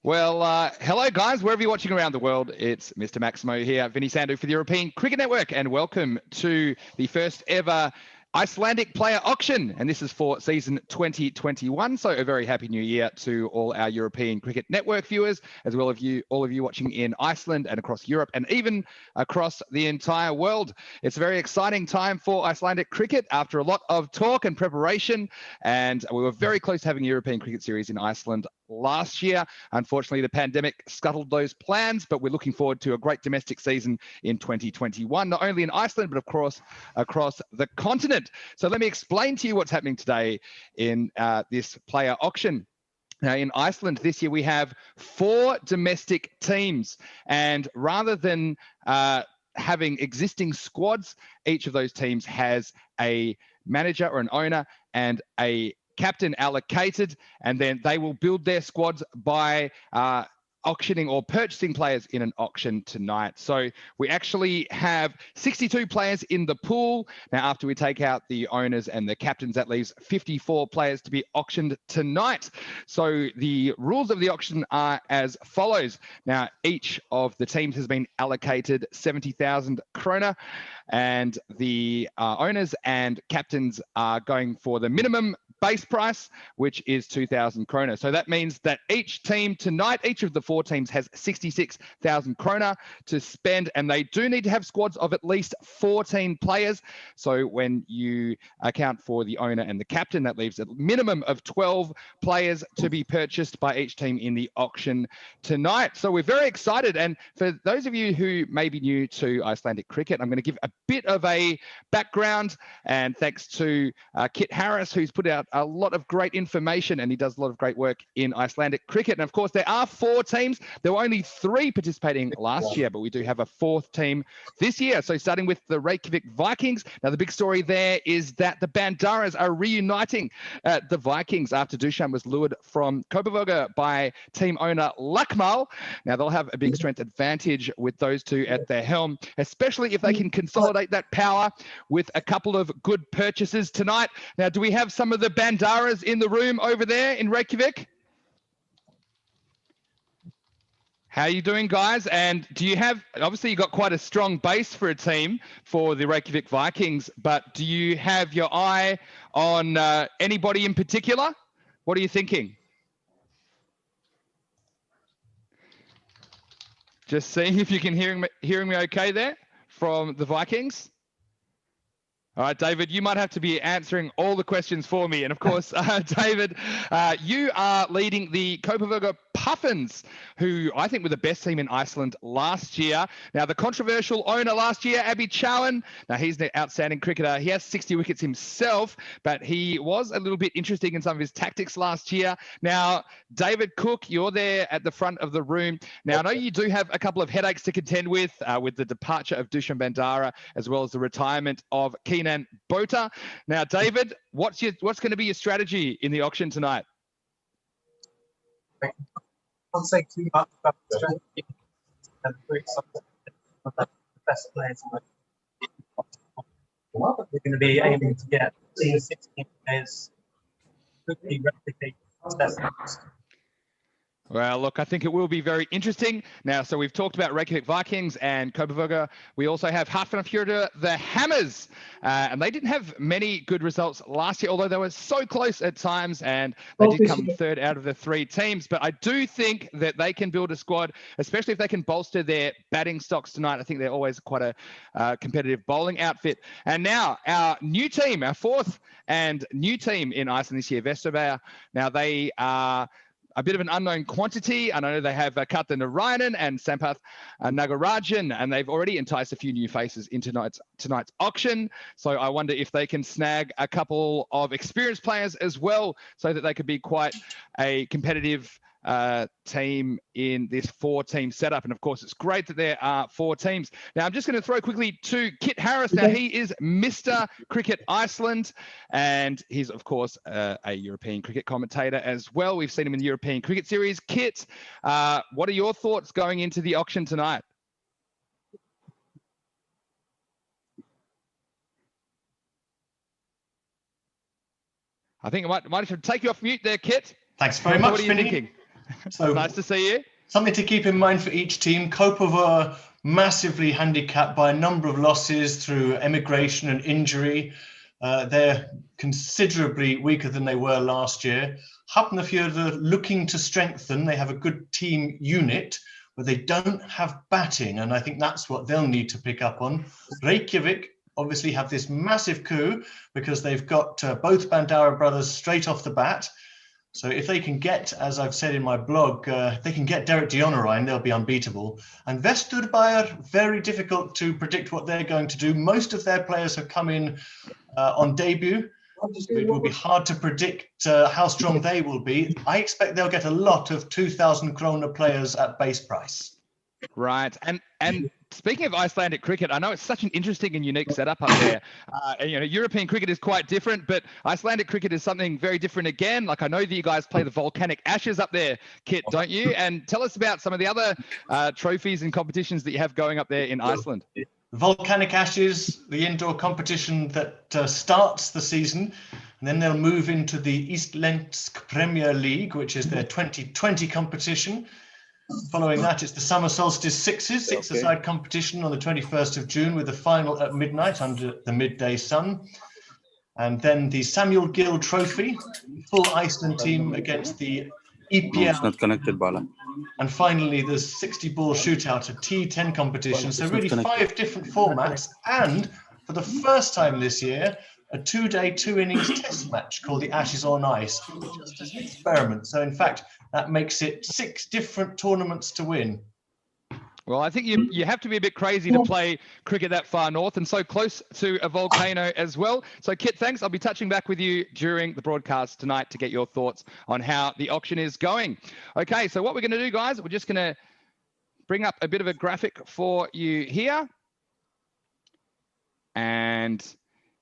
Well, hello guys, wherever you're watching around the world, it's Mr. Maximo here, Vinny Sandu for the European Cricket Network, and welcome to the first ever Icelandic player auction, and this is for season 2021. So a very happy new year to all our European Cricket Network viewers, as well as all of you watching in Iceland and across Europe and even across the entire world. It's a very exciting time for Icelandic cricket after a lot of talk and preparation, and we were very close to having a European cricket series in Iceland last year. Unfortunately, the pandemic scuttled those plans, but we're looking forward to a great domestic season in 2021, not only in Iceland, but of course, across the continent. So let me explain to you what's happening today in this player auction. Now, in Iceland this year, we have 4 domestic teams, and rather than having existing squads, each of those teams has a manager or an owner and a captain allocated, and then they will build their squads by auctioning or purchasing players in an auction tonight. So we actually have 62 players in the pool. Now, after we take out the owners and the captains, that leaves 54 players to be auctioned tonight. So the rules of the auction are as follows. Now, each of the teams has been allocated 70,000 krónur, and the owners and captains are going for the minimum base price, which is 2,000 krónur. So that means that each team tonight, each of the 4 teams has 66,000 krónur to spend, and they do need to have squads of at least 14 players. So when you account for the owner and the captain, that leaves a minimum of 12 players to be purchased by each team in the auction tonight. So we're very excited. And for those of you who may be new to Icelandic cricket, I'm going to give a bit of a background, and thanks to Kit Harris, who's put out a lot of great information, and he does a lot of great work in Icelandic cricket. And of course, there are 4 teams. There were only 3 participating last year, but we do have a 4th team this year. So starting with the Reykjavik Vikings. Now, the big story there is that the Bandaras are reuniting the Vikings after Dushan was lured from Kópavogur by team owner Lakmal. Now, they'll have a big strength advantage with those 2 at their helm, especially if they can consolidate that power with a couple of good purchases tonight. Now, do we have some of the Bandaras in the room over there in Reykjavik? How are you doing, guys? And do you have, obviously you got quite a strong base for a team for the Reykjavik Vikings, but do you have your eye on anybody in particular? What are you thinking? Just seeing if you can hearing me okay there from the Vikings. All right, David, you might have to be answering all the questions for me. And of course, David, you are leading the Kópavogur Puffins, who I think were the best team in Iceland last year. Now, the controversial owner last year, Abby Chowan, now he's an outstanding cricketer. He has 60 wickets himself, but he was a little bit interesting in some of his tactics last year. Now, David Cook, you're there at the front of the room. Now, I know you do have a couple of headaches to contend with the departure of Dushan Bandara, as well as the retirement of Keenan Bota. Now, David, what's going to be your strategy in the auction tonight? I can't say too much about the strategy. I'm very excited about the best players. We're going to be aiming to get 16 players quickly replicate success. Well, look, I think it will be very interesting. Now, so we've talked about Reykjavik Vikings and Kópavogur. We also have Hafnarfjörður, the Hammers, and they didn't have many good results last year, although they were so close at times, and they did come 3rd out of the 3 teams. But I do think that they can build a squad, especially if they can bolster their batting stocks tonight. I think they're always quite a competitive bowling outfit. And now our new team, our 4th and new team in Iceland this year, Vesta Bayer. Now they are a bit of an unknown quantity. I know they have Katha Narayanan and Sampath Nagarajan, and they've already enticed a few new faces into tonight's auction. So I wonder if they can snag a couple of experienced players as well, so that they could be quite a competitive team in this 4-team setup. And of course, it's great that there are 4 teams. Now, I'm just going to throw quickly to Kit Harris. Now, he is Mr. Cricket Iceland, and he's, of course, a European cricket commentator as well. We've seen him in the European Cricket Series. Kit, what are your thoughts going into the auction tonight? I think I might have to take you off mute there, Kit. Thanks very much, What are you Vinny. thinking? So Nice to see you. Something to keep in mind for each team. Kópavogur massively handicapped by a number of losses through emigration and injury. They're considerably weaker than they were last year. Hafnarfjörður looking to strengthen. They have a good team unit, but they don't have batting, and I think that's what they'll need to pick up on. Reykjavik obviously have this massive coup because they've got both Bandara brothers straight off the bat. So if they can get, as I've said in my blog, they can get Derek Dionarine, they'll be unbeatable. And Vesturbær, very difficult to predict what they're going to do. Most of their players have come in on debut. It will be hard to predict how strong they will be. I expect they'll get a lot of 2,000 krónur players at base price. Right. And speaking of Icelandic cricket, I know it's such an interesting and unique setup up there. And, European cricket is quite different, but Icelandic cricket is something very different again. Like I know that you guys play the volcanic ashes up there, Kit, don't you? And tell us about some of the other trophies and competitions that you have going up there in Iceland. Volcanic Ashes, the indoor competition that starts the season, and then they'll move into the Icelandic Premier League, which is their 2020 competition. Following that, it's the Summer Solstice Sixes, six-a-side competition on the 21st of June with the final at midnight under the midday sun. And then the Samuel Gill Trophy, full Iceland team against the EPL. No, it's not connected, Bala. And finally, the 60-ball shootout, a T10 competition. So really 5 different formats. And for the first time this year, a 2-day, 2-innings test match called the Ashes on Ice, just as an experiment. So in fact, that makes it 6 different tournaments to win. Well, I think you have to be a bit crazy to play cricket that far north and so close to a volcano as well. So, Kit, thanks. I'll be touching back with you during the broadcast tonight to get your thoughts on how the auction is going. Okay, so what we're going to do, guys, we're just going to bring up a bit of a graphic for you here. And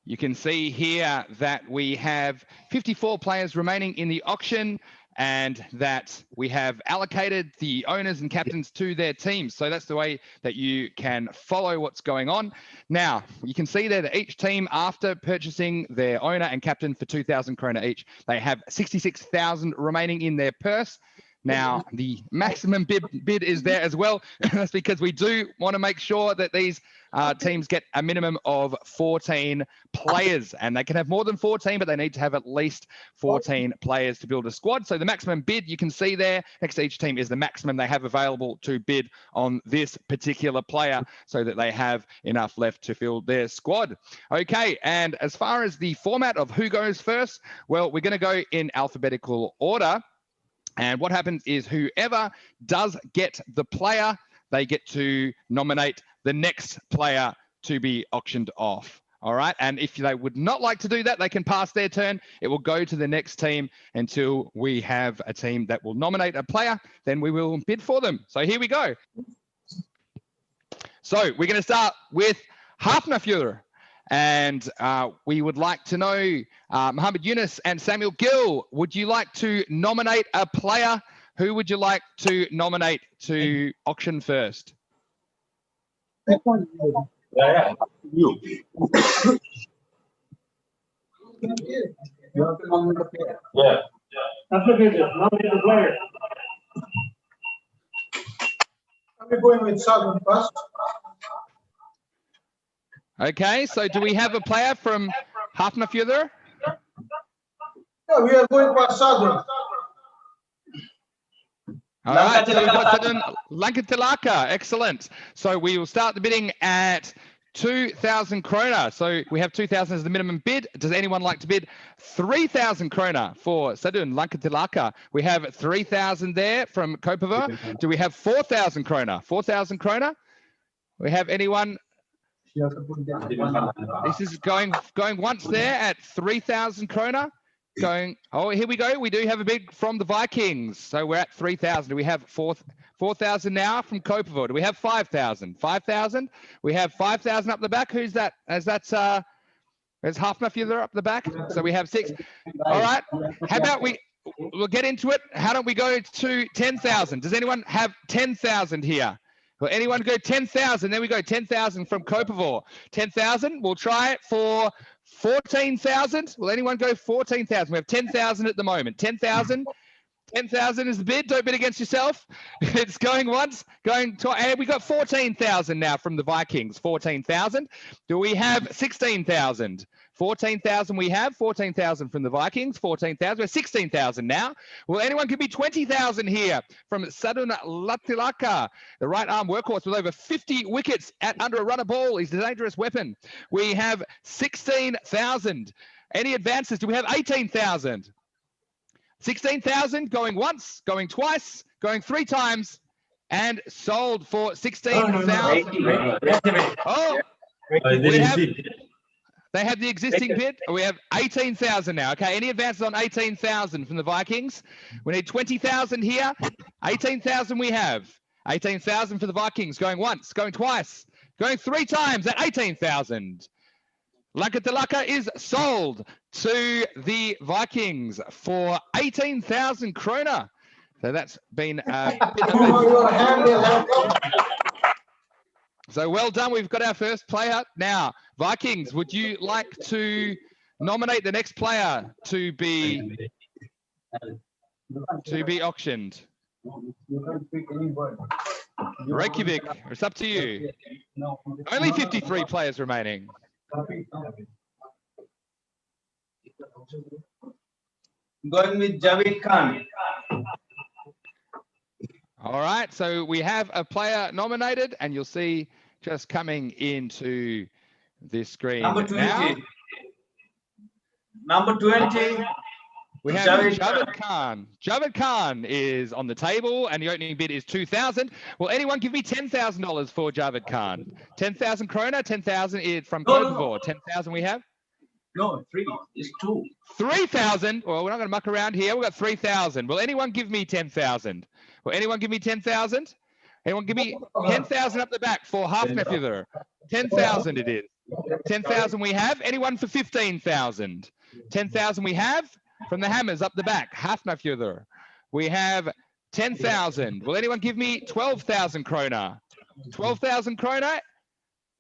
you can see here that we have 54 players remaining in the auction, and that we have allocated the owners and captains to their teams. So that's the way that you can follow what's going on. Now, you can see there that each team, after purchasing their owner and captain for 2,000 krónur each, they have 66,000 remaining in their purse. Now, the maximum bid is there as well. That's because we do want to make sure that these teams get a minimum of 14 players, and they can have more than 14, but they need to have at least 14 players to build a squad. So the maximum bid you can see there next to each team is the maximum they have available to bid on this particular player, so that they have enough left to fill their squad. Okay, and as far as the format of who goes first, well, we're going to go in alphabetical order. And what happens is whoever does get the player, they get to nominate the next player to be auctioned off. All right. And if they would not like to do that, they can pass their turn. It will go to the next team until we have a team that will nominate a player. Then we will bid for them. So here we go. So we're going to start with Hafnarfjörður. And we would like to know, Mohammed Yunus and Samuel Gill, would you like to nominate a player? Who would you like to nominate to auction first? Yeah. You. Yeah. Nominate the player. I'm going with Southern first. Okay, so do we have a player from Hafnarfjörður? Yeah, we are going for Southern. All right, so we've got Lankatilaka. Excellent. So we will start the bidding at 2,000 krónur. So we have 2,000 as the minimum bid. Does anyone like to bid 3,000 krónur for Sadun Lankatilaka? We have 3,000 there from Kópavogur. Do we have 4,000 krónur? 4,000 krónur? We have anyone? This is going once there at 3,000 krónur. Going, oh, here we go. We do have a bid from the Vikings. So we're at 3,000. Do we have 4,000 now from Kópavogur? Do we have 5,000? 5,000? We have 5,000 up the back. Who's that? There's Hafnarfjörður up the back. So we have 6. All right. How about we'll get into it. How don't we go to 10,000? Does anyone have 10,000 here? Will anyone go 10,000? There we go, 10,000 from Kópavogur. 10,000. We'll try it for 14,000. Will anyone go 14,000? We have 10,000 at the moment. 10,000. 10,000 is the bid. Don't bid against yourself. It's going once, going twice. And we got 14,000 now from the Vikings. 14,000. Do we have 16,000? 14,000 we have. 14,000 from the Vikings. 14,000. We're 16,000 now. Will anyone give me 20,000 here from Sadunlatilaka, the right arm workhorse with over 50 wickets at under a runner ball? He's a dangerous weapon. We have 16,000. Any advances? Do we have 18,000? 16,000 going once, going twice, going 3 times, and sold for 16,000. Oh, they have the existing bid. We have 18,000 now. Okay, any advances on 18,000 from the Vikings? We need 20,000 here. 18,000 we have. 18,000 for the Vikings, going once, going twice, going 3 times at 18,000. Lakatalaka is sold to the Vikings for 18,000 krónur. So that's been so well done. We've got our first player. Now, Vikings, would you like to nominate the next player to be auctioned? Reykjavik, it's up to you. Only 53 players remaining. Going with Javid Khan. All right, so we have a player nominated, and you'll see just coming into this screen Number 20. now. Number 20. We have Javid Khan. Javid Khan is on the table, and the opening bid is 2,000. Will anyone give me $10,000 for Javid Khan? 10,000 krónur. 10,000 is from Kópavogur. 10,000 we have. No, 3. It's 2. 3,000. Well, we're not going to muck around here. We've got 3,000. Will anyone give me 10,000? Will anyone give me 10,000? Anyone give me 10,000 up the back for Hafnarfjörður? 10,000 it is. 10,000 we have. Anyone for 15,000? 10,000 we have. From the Hammers up the back, Hafnarfjörður. We have 10,000. Will anyone give me 12,000 krónur? 12,000 krónur.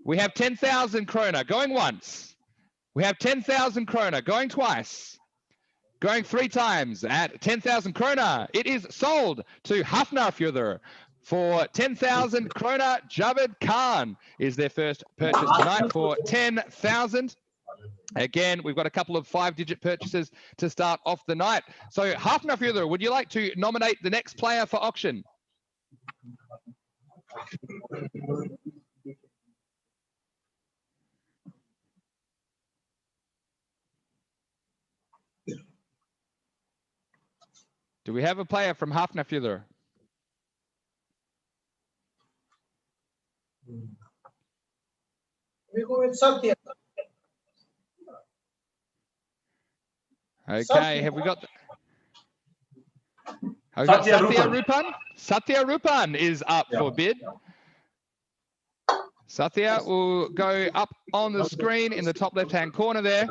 We have 10,000 krónur going once. We have 10,000 krónur going twice. Going 3 times at 10,000 krónur. It is sold to Hafnarfjörður for 10,000 krónur. Javid Khan is their first purchase tonight for 10,000. Again, we've got a couple of 5-digit purchases to start off the night. So, Hafnarfjörður, would you like to nominate the next player for auction? Do we have a player from Hafnarfjörður? We go with Satya. Okay, have we got Satya Rupan? Satya Rupan is up for bid. Satya will go up on the screen in the top left-hand corner there.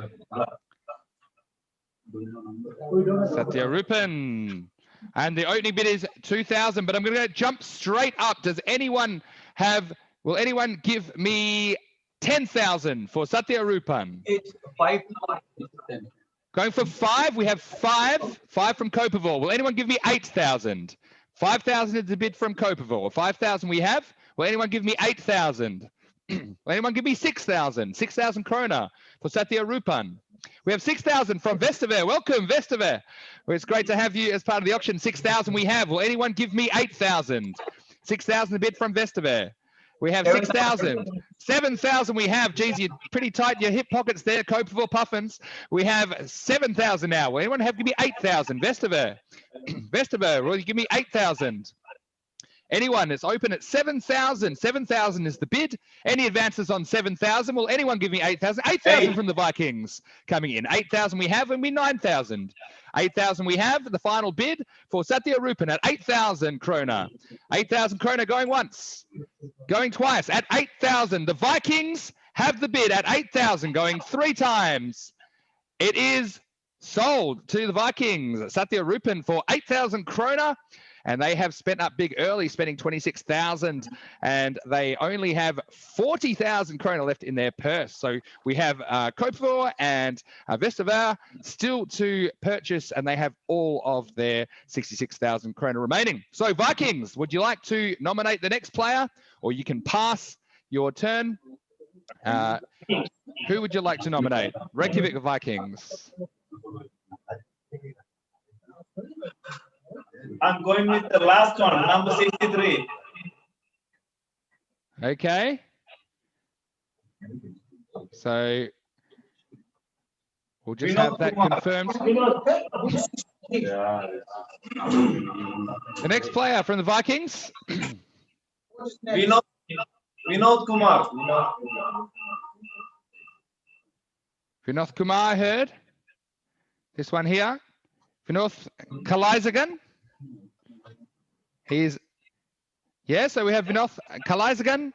Satya Rupan. And the opening bid is 2,000, but I'm going to jump straight up. Will anyone give me 10,000 for Satya Rupan? It's 5. Going for 5, we have 5 from Kópavogur. Will anyone give me 8,000? 5,000 is the bid from Kópavogur. 5,000 we have. Will anyone give me 8,000? Will anyone give me 6,000? 6,000 krónur for Satya Rupan. We have 6,000 from Vesta Bayer. Welcome, Vesta Bayer. Well, it's great to have you as part of the auction. 6,000 we have. Will anyone give me 8,000? 6,000 the bid from Vesta Bayer. We have 6,000. 7,000 we have. Geez, you're pretty tight your hip pockets there, Kópavogur Puffins. We have 7,000 now. Will anyone give me 8,000? Vesta Bayer. Vesta Bayer, will you give me 8,000? Anyone? It's open at 7,000. 7,000 is the bid. Any advances on 7,000? Will anyone give me 8,000? 8,000 from the Vikings coming in. 8,000 we have, and we 9,000. 8,000 we have. The final bid for Satya Rupan at 8,000 krónur. 8,000 krónur going once, going twice at 8,000. The Vikings have the bid at 8,000 going 3 times. It is sold to the Vikings. Satya Rupan for 8,000 krónur. and they have spent up big early, spending 26,000, and they only have 40,000 krona left in their purse. So we have Kópavogur and Vesta Bayer still to purchase, and they have all of their 66,000 krona remaining. So Vikings, would you like to nominate the next player, or you can pass your turn? Who would you like to nominate? Reykjavik Vikings. I'm going with the last one, number 63. Okay. So we'll just have that confirmed. The next player from the Vikings. Vinod Kumar. Vinod Kumar, I heard. This one here. Vinod Kalaisagan. So we have Vinod Kalaisagan.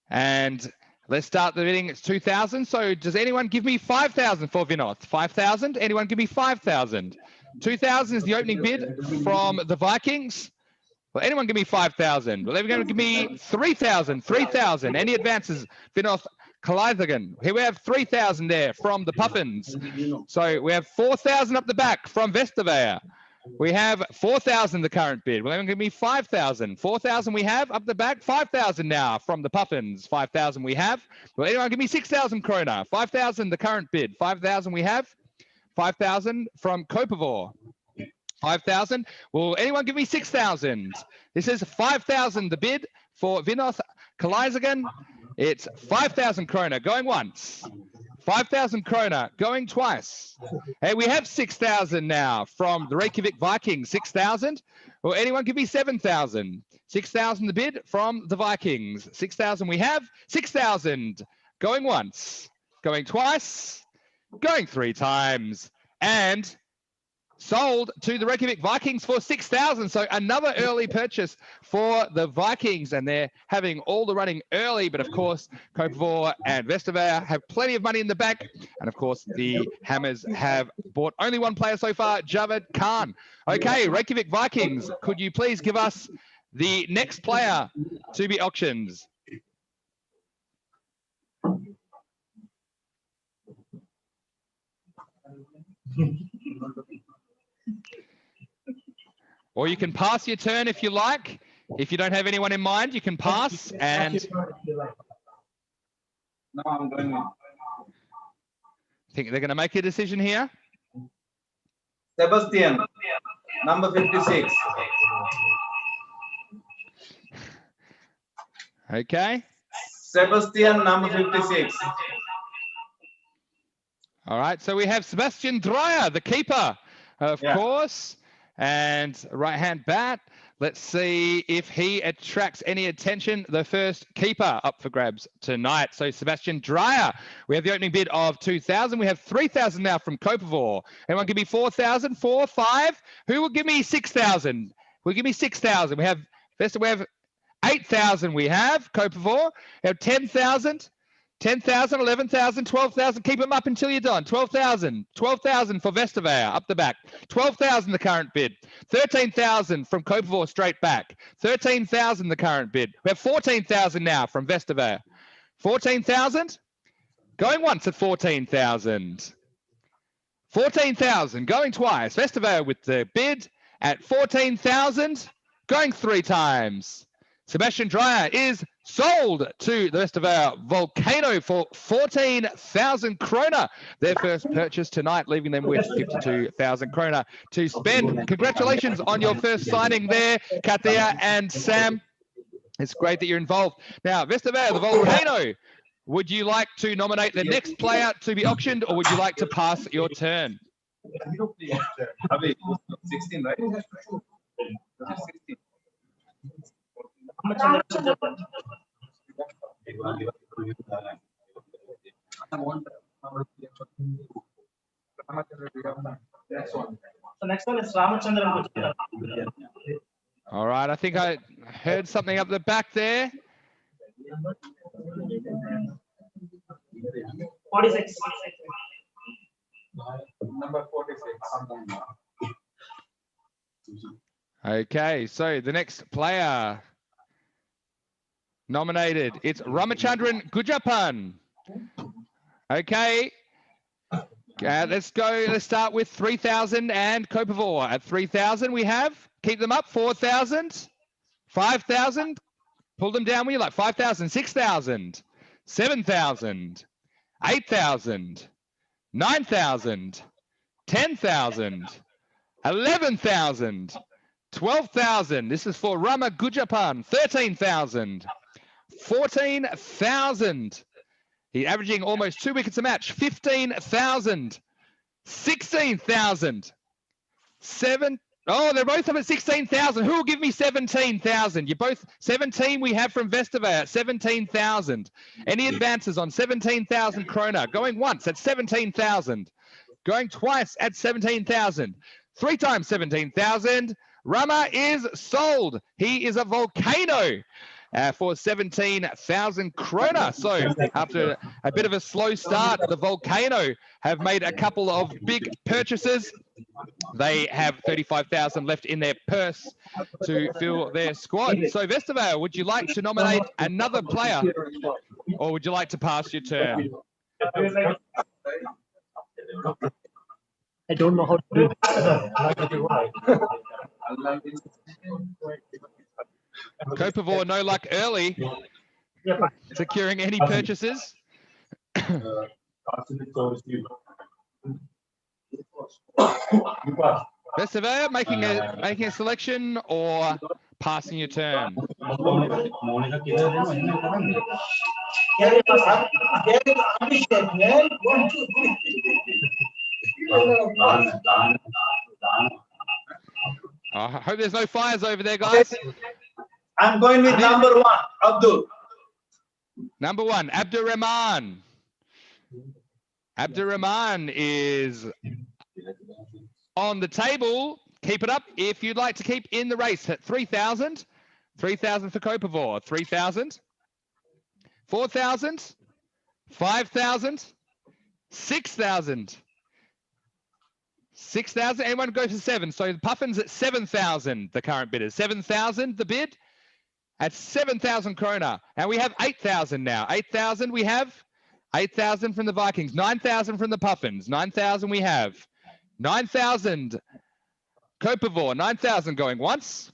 And let's start the bidding. It's 2,000. So does anyone give me 5,000 for Vinod? 5,000? Anyone give me 5,000? 2,000 is the opening bid from the Vikings. Well, anyone give me 5,000? Well, everyone give me 3,000. 3,000. Any advances? Vinod Kalaisagan. Here we have 3,000 there from the Puffins. So we have 4,000 up the back from Vesta Bayer. We have 4,000 the current bid. Well, everyone give me 5,000. 4,000 we have up the back. 5,000 now from the Puffins. 5,000 we have. Well, anyone give me 6,000 krona. 5,000 the current bid. 5,000 we have. 5,000 from Kópavogur. 5,000. Will anyone give me 6,000? This is 5,000 the bid for Vinod Kalaisagan. It's 5,000 krona going once. 5,000 krona going twice. Hey, we have 6,000 now from the Reykjavik Vikings. 6,000. Will anyone give me 7,000? 6,000 the bid from the Vikings. 6,000 we have. 6,000 going once, going twice, going 3 times, and sold to the Reykjavik Vikings for 6,000. So another early purchase for the Vikings, and they're having all the running early. But of course, Kópavogur and Vesta Bayer have plenty of money in the bank. And of course, the Hammers have bought only one player so far, Javed Khan. Okay, Reykjavik Vikings, could you please give us the next player to be auctioned? Or you can pass your turn if you like. If you don't have anyone in mind, you can pass. And No, I'm going with think they're going to make a decision here. Sebastian, number 56. Okay. Sebastian, number 56. All right. So we have Sebastian Dreyer, the keeper, of course, and right-hand bat. Let's see if he attracts any attention. The first keeper up for grabs tonight. So Sebastian Dreyer. We have the opening bid of 2,000. We have 3,000 now from Kópavogur. Anyone give me 4,000? 4, 5? Who will give me 6,000? Will give me 6,000? We have Vesta. We have 8,000. We have Kópavogur. We have 10,000. 10,000, 11,000, 12,000. Keep them up until you're done. 12,000. 12,000 for Vesta Bayer up the back. 12,000 the current bid. 13,000 from Kópavogur straight back. 13,000 the current bid. We have 14,000 now from Vesta Bayer. 14,000. Going once at 14,000. 14,000. Going twice. Vesta Bayer with the bid at 14,000. Going 3 times. Sebastian Dreyer is sold to the Vesta Bayer Volcano for 14,000 krona. Their first purchase tonight, leaving them with 52,000 krona to spend. Congratulations on your first signing there, Katia and Sam. It's great that you're involved. Now, Vesta Bayer, the Volcano, would you like to nominate the next player to be auctioned, or would you like to pass your turn? 16, right? 16. So next one is Ramachandran. All right, I think I heard something up the back there. 46. Number 46. Okay, so the next player nominated, it's Ramachandran Gujapan. Okay, let's go. Let's start with 3,000 and Kópavogur. At 3,000 we have, keep them up, 4,000, 5,000, pull them down when you like, 5,000, 6,000, 7,000, 8,000, 9,000, 10,000, 11,000, 12,000. This is for Rama Gujapan. 13,000, 14,000. He's averaging almost 2 wickets a match. 15,000, 16,000, 7. Oh, they're both up at 16,000. Who will give me 17,000? You both 17. We have from Vesta Bayer, 17,000. Any advances on 17,000 krónur? Going once at 17,000. Going twice at 17,000. 3 times 17,000. Rama is sold. He is a volcano for 17,000 krónur. So after a bit of a slow start, the volcano have made a couple of big purchases. They have 35,000 left in their purse to fill their squad. So Vesta Bayer, would you like to nominate another player, or would you like to pass your turn? I don't know how to do it. Kópavogur, no luck early, securing any purchases. Vesta Bayer, making a selection or passing your turn? I hope there's no fires over there, guys. I'm going with number 1, Abdul. Number 1, Abdurrahman. Abdurrahman is on the table. Keep it up if you'd like to keep in the race at 3,000. 3,000 for Kópavogur. 3,000. 4,000. 5,000. 6,000. 6,000. Anyone go to 7? So the Puffin's at 7,000. The current bidders. 7,000. The bid at 7,000 krónur. And we have 8,000 now. 8,000 we have. 8,000 from the Vikings. 9,000 from the Puffins. 9,000 we have. 9,000 Kópavogur. 9,000 going once.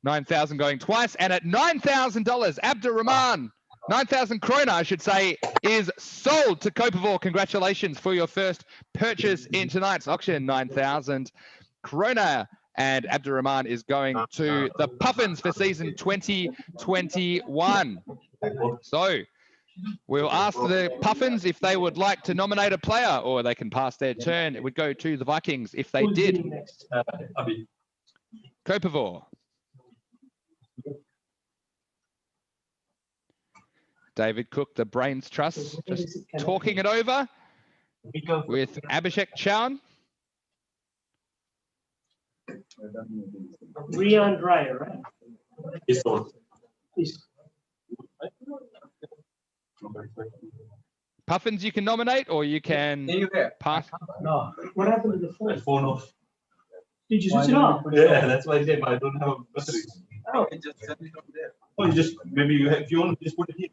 9,000 going twice. And at $9,000, Abdurrahman, 9,000 krónur, I should say, is sold to Kópavogur. Congratulations for your first purchase in tonight's auction. 9,000 krónur. And Abdurrahman is going to the Puffins for season 2021. So we'll ask the Puffins if they would like to nominate a player, or they can pass their turn. It would go to the Vikings if they did. Kópavogur. David Cook, the Brains Trust, just talking it over with Abhishek Chowan. Rian Dryer, right? Yes, sir. Puffins you can nominate, or you can pass. No. What happened to the phone? My phone off. Did you switch it off? Yeah, that's why I said I don't have battery. Oh. Just send it from there. Oh, you just maybe you have, if you want to just put it here.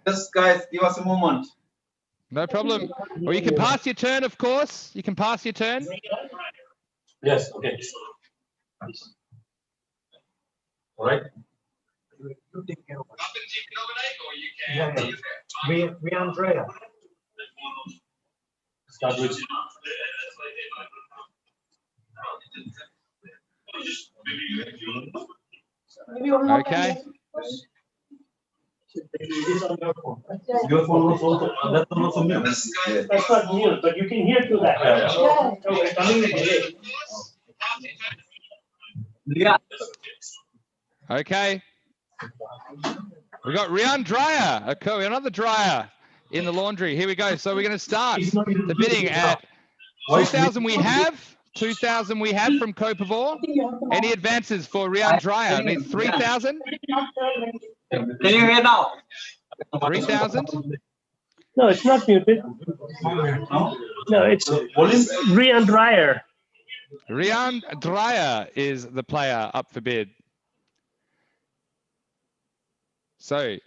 Just guys, give us a moment. No problem. Or you can pass your turn, of course. You can pass your turn. Yes, okay. All right. Rian Dryer. Start with. Okay. Your phone was also, that's also mute. That's not mute, but you can hear through that. Okay, coming in. Yeah. Okay. We got Rian Dryer. Okay, another dryer in the laundry. Here we go. So we're going to start the bidding at 2,000 we have. 2,000 we have from Kópavogur. Any advances for Rian Dryer? I mean, 3,000? Can you hear now? 3,000? No, it's not muted. No, it's Rian Dreyer. Rian Dreyer is the player up for bid. So,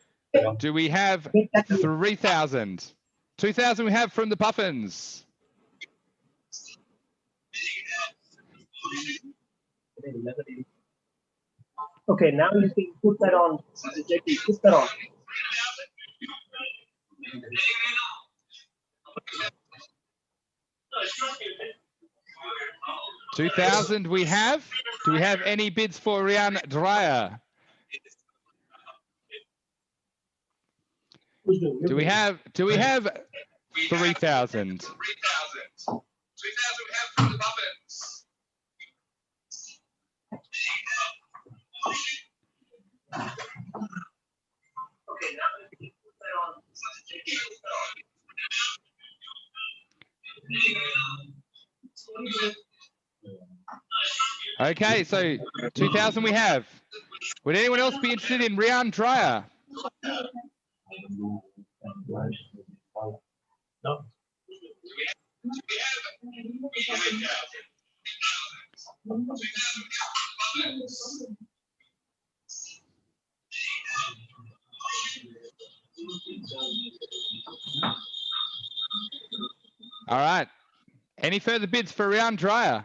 do we have 3,000? 2,000 we have from the Puffins. Okay, now you can put that on. Put that on. $2,000 we have. Do we have any bids for Rian Dreyer? Do we have 3,000? 3,000 we have from the Puffins. Okay, so 2,000 we have. Would anyone else be interested in Rian Dreyer? No. All right. Any further bids for Rian Dreyer?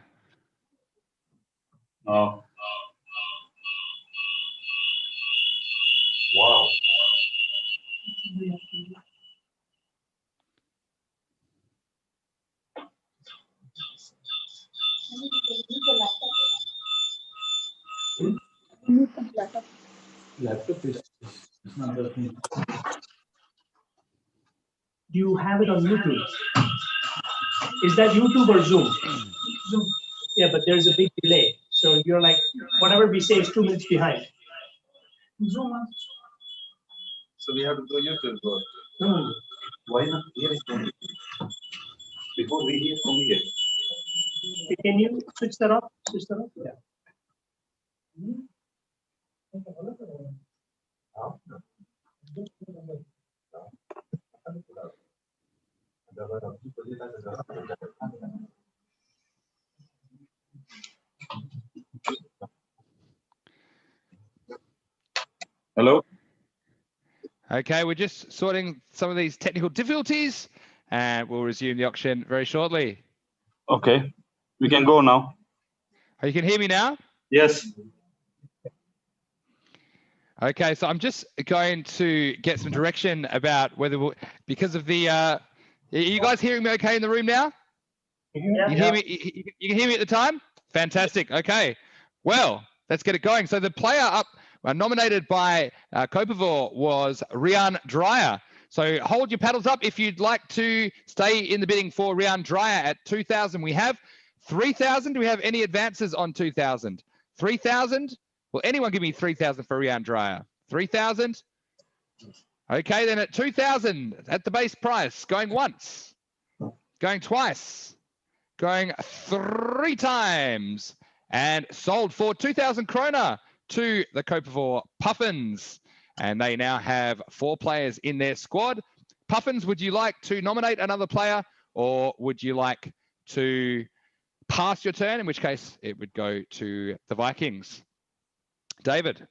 No. Wow. Laptop is not working. Do you have it on YouTube? Is that YouTube or Zoom? Zoom. Yeah, but there's a big delay. So you're like, whatever we say is 2 minutes behind. Zoom. So we have to do YouTube. No. Why not here is only? Before we hear from here. Can you switch that off? Switch that off? Yeah. Hello. Okay, we're just sorting some of these technical difficulties and we'll resume the auction very shortly. Okay, we can go now. Oh, you can hear me now? Yes. Okay, so I'm just going to get some direction about whether we'll, because of the, are you guys hearing me okay in the room now? Yeah. You hear me? You can hear me at the time? Fantastic. Okay. Well, let's get it going. So the player up nominated by Kópavogur was Rian Dreyer. So hold your paddles up if you'd like to stay in the bidding for Rian Dreyer at 2,000. We have 3,000. Do we have any advances on 2,000? 3,000? Will anyone give me 3,000 for Rian Dreyer? 3,000? Okay, then at 2,000 at the base price, going once, going twice, going 3 times, and sold for 2,000 krónur to the Kópavogur Puffins. And they now have 4 players in their squad. Puffins, would you like to nominate another player or would you like to pass your turn, in which case it would go to the Vikings? David.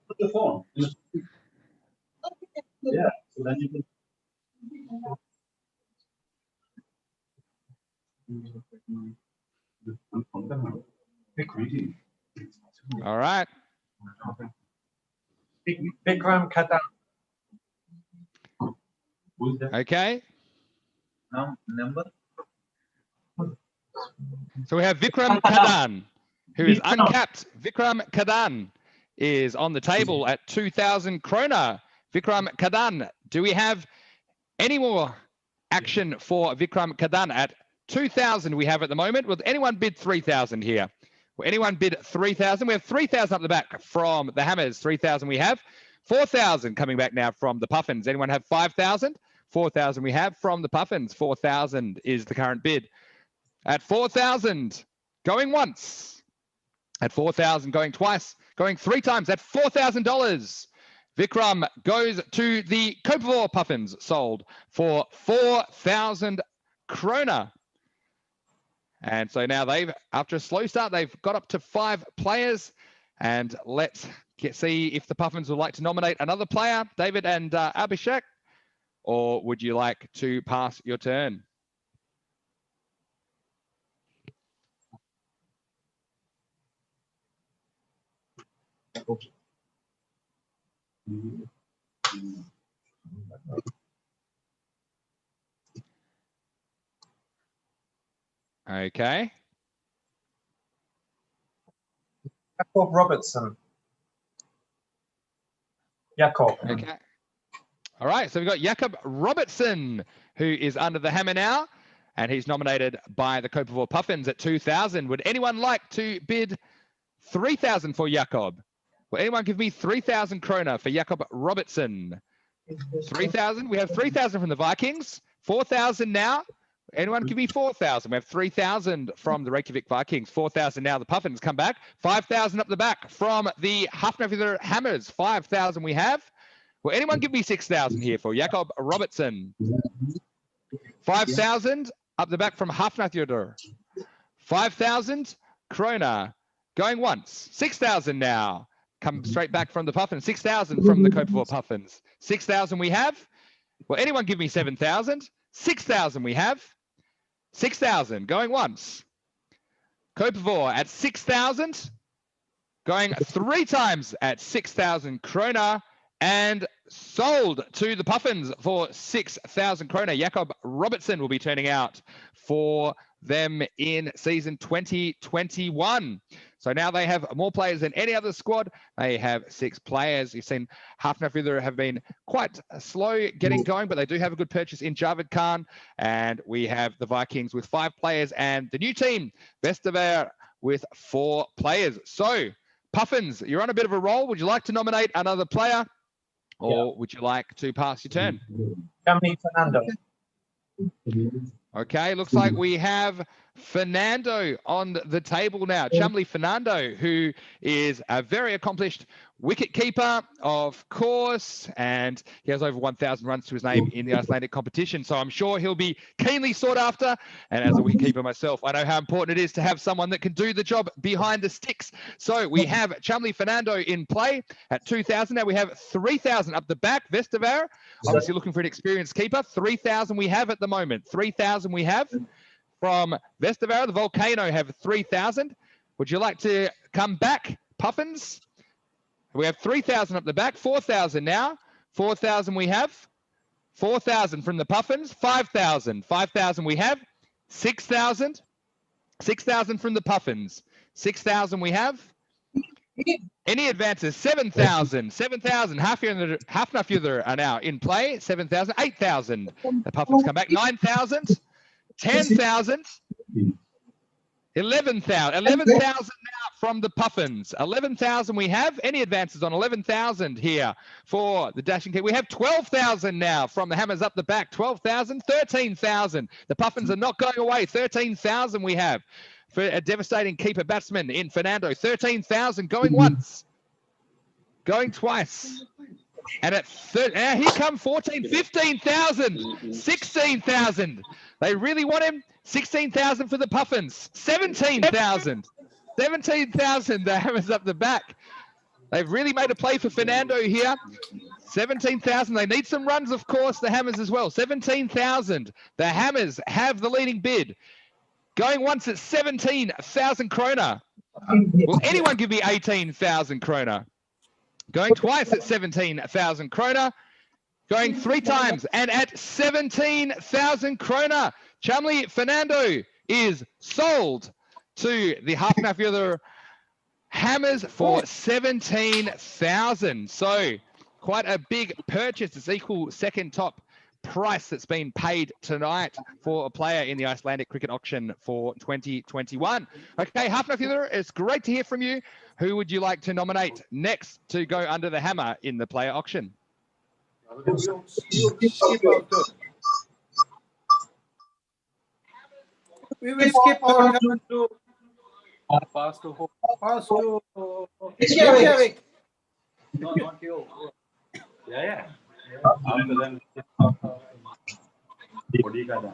Put the phone. Yeah. So then you can. All right. Vikram Katan. Okay. Number? So we have Vikram Kadan, who is uncapped. Vikram Kadan is on the table at 2,000 krónur. Vikram Kadan, do we have any more action for Vikram Kadan at 2,000 we have at the moment? Will anyone bid 3,000 here? Will anyone bid 3,000? We have 3,000 up the back from the Hammers. 3,000 we have. 4,000 coming back now from the Puffins. Anyone have 5,000? 4,000 we have from the Puffins. 4,000 is the current bid. At 4,000, going once. At 4,000, going twice. Going 3 times at $4,000. Vikram goes to the Kópavogur Puffins, sold for 4,000 krónur. And so now after a slow start, they've got up to 5 players. And let's see if the Puffins would like to nominate another player, David and Abhishek, or would you like to pass your turn? Okay. Jakob Robertson. Jakob. Okay. All right. So we've got Jakob Robertson, who is under the hammer now, and he's nominated by the Kópavogur Puffins at 2,000. Would anyone like to bid 3,000 for Jakob? Will anyone give me 3,000 krónur for Jakob Robertson? 3,000. We have 3,000 from the Vikings. 4,000 now. Anyone give me 4,000? We have 3,000 from the Reykjavik Vikings. 4,000 now. The Puffins come back. 5,000 up the back from the Hafnarfjörður Hammers. 5,000 we have. Will anyone give me 6,000 here for Jakob Robertson? 5,000 up the back from Hafnarfjörður. 5,000 krónur. Going once. 6,000 now. Come straight back from the Puffins. 6,000 from the Kópavogur Puffins. 6,000 we have. Will anyone give me 7,000? 6,000 we have. 6,000 going once. Kópavogur at 6,000. Going 3 times at 6,000 krónur. And sold to the Puffins for 6,000 krónur. Jakob Robertson will be turning out for them in season 2021. So now they have more players than any other squad. They have 6 players. You've seen Hafnarfjörður have been quite slow getting going, but they do have a good purchase in Javid Khan. And we have the Vikings with 5 players and the new team, Vesta Bayer, with 4 players. So Puffins, you're on a bit of a roll. Would you like to nominate another player? Or would you like to pass your turn? Chamli Fernando. Okay, looks like we have Fernando on the table now. Chamli Fernando, who is a very accomplished wicket keeper, of course, and he has over 1,000 runs to his name in the Icelandic competition. So I'm sure he'll be keenly sought after. And as a wicket keeper myself, I know how important it is to have someone that can do the job behind the sticks. So we have Chamli Fernando in play at 2,000. Now we have 3,000 up the back. Vesta Bayer, obviously looking for an experienced keeper. 3,000 we have at the moment. 3,000 we have. From Vesta Bayer, the Volcano have 3,000. Would you like to come back, Puffins? We have 3,000 up the back, 4,000 now. 4,000 we have. 4,000 from the Puffins, 5,000. 5,000 we have. 6,000. 6,000 from the Puffins. 6,000 we have. Any advances? 7,000. 7,000. Hafnarfjörður are now in play. 7,000. 8,000. The Puffins come back. 9,000. 10,000. 11,000. 11,000 now from the Puffins. 11,000 we have. Any advances on 11,000 here for the Dashing King? We have 12,000 now from the Hammers up the back. 12,000. 13,000. The Puffins are not going away. 13,000 we have for a devastating keeper batsman in Fernando. 13,000 going once. Going twice. And at here come 14, 15,000, 16,000. They really want him. 16,000 for the Puffins. 17,000. 17,000. The Hammers up the back. They've really made a play for Fernando here. 17,000. They need some runs, of course, the Hammers as well. 17,000. The Hammers have the leading bid. Going once at 17,000 krónur. Will anyone give me 18,000 krónur? Going twice at 17,000 krónur. Going 3 times and at 17,000 krónur. Chamli Fernando is sold to the Hafnarfjörður Hammers for 17,000. So quite a big purchase. It's equal second top price that's been paid tonight for a player in the Icelandic cricket auction for 2021. Okay, Hafnarfjörður, it's great to hear from you. Who would you like to nominate next to go under the hammer in the player auction? We will skip our turn to Pass to Reykjavik. No, not you. Yeah. After then, body ka da.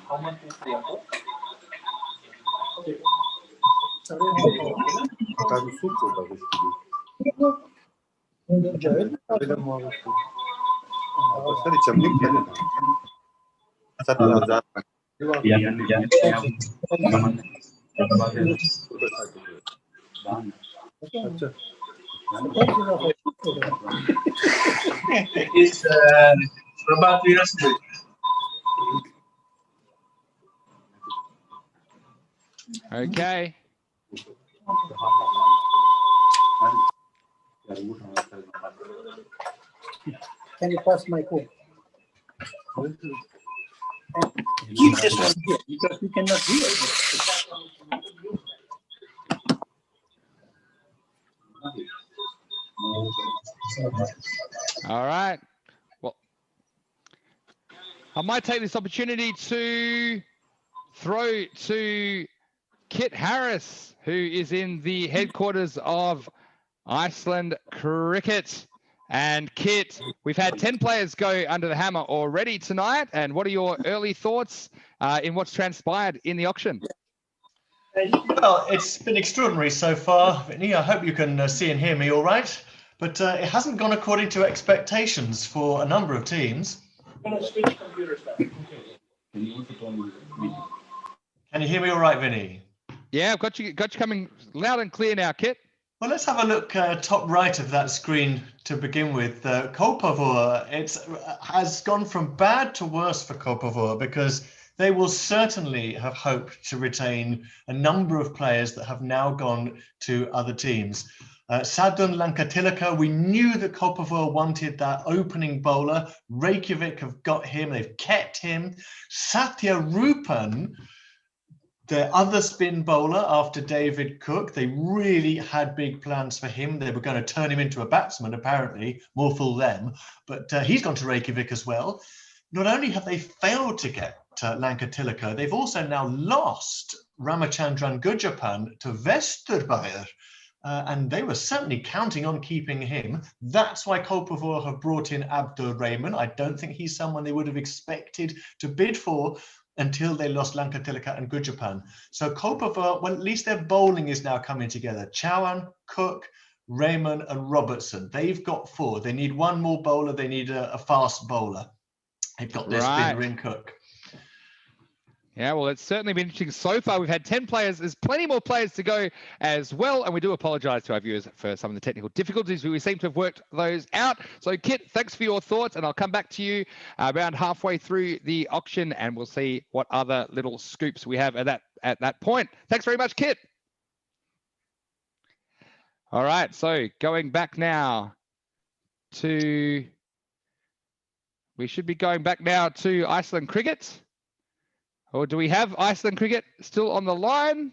How much is the amount? It's Prabhat Virasmith. Okay. Can you pass my phone? Keep this one here because we cannot hear it. All right. Well, I might take this opportunity to throw to Kit Harris, who is in the headquarters of Iceland Cricket. And Kit, we've had 10 players go under the hammer already tonight. And what are your early thoughts in what's transpired in the auction? Well, it's been extraordinary so far, Whitney. I hope you can see and hear me all right. But it hasn't gone according to expectations for a number of teams. I'm going to switch computers back. Can you hear me all right, Vinny? Yeah, I've got you coming loud and clear now, Kit. Well, let's have a look top right of that screen to begin with. Kópavogur, it has gone from bad to worse for Kópavogur because they will certainly have hoped to retain a number of players that have now gone to other teams. Sadun Lankatilaka, we knew that Kópavogur wanted that opening bowler. Reykjavik have got him, they've kept him. Satya Rupan, the other spin bowler after David Cook, they really had big plans for him. They were going to turn him into a batsman, apparently, more fool them. But he's gone to Reykjavik as well. Not only have they failed to get Lankatilaka, they've also now lost Ramachandran Gujapan to Vesturbær. And they were certainly counting on keeping him. That's why Kópavogur have brought in Abdur Rahman. I don't think he's someone they would have expected to bid for until they lost Lankatilaka and Gujapan. So Kópavogur, well, at least their bowling is now coming together. Chauhan, Cook, Rahman and Robertson. They've got 4. They need one more bowler. They need a fast bowler. They've got their spinner in Cook. Yeah, well, it's certainly been interesting so far. We've had 10 players. There's plenty more players to go as well. And we do apologize to our viewers for some of the technical difficulties. We seem to have worked those out. So, Kit, thanks for your thoughts. And I'll come back to you around halfway through the auction and we'll see what other little scoops we have at that point. Thanks very much, Kit. All right. So, going back now to... We should be going back now to Iceland Cricket. Or do we have Iceland Cricket still on the line?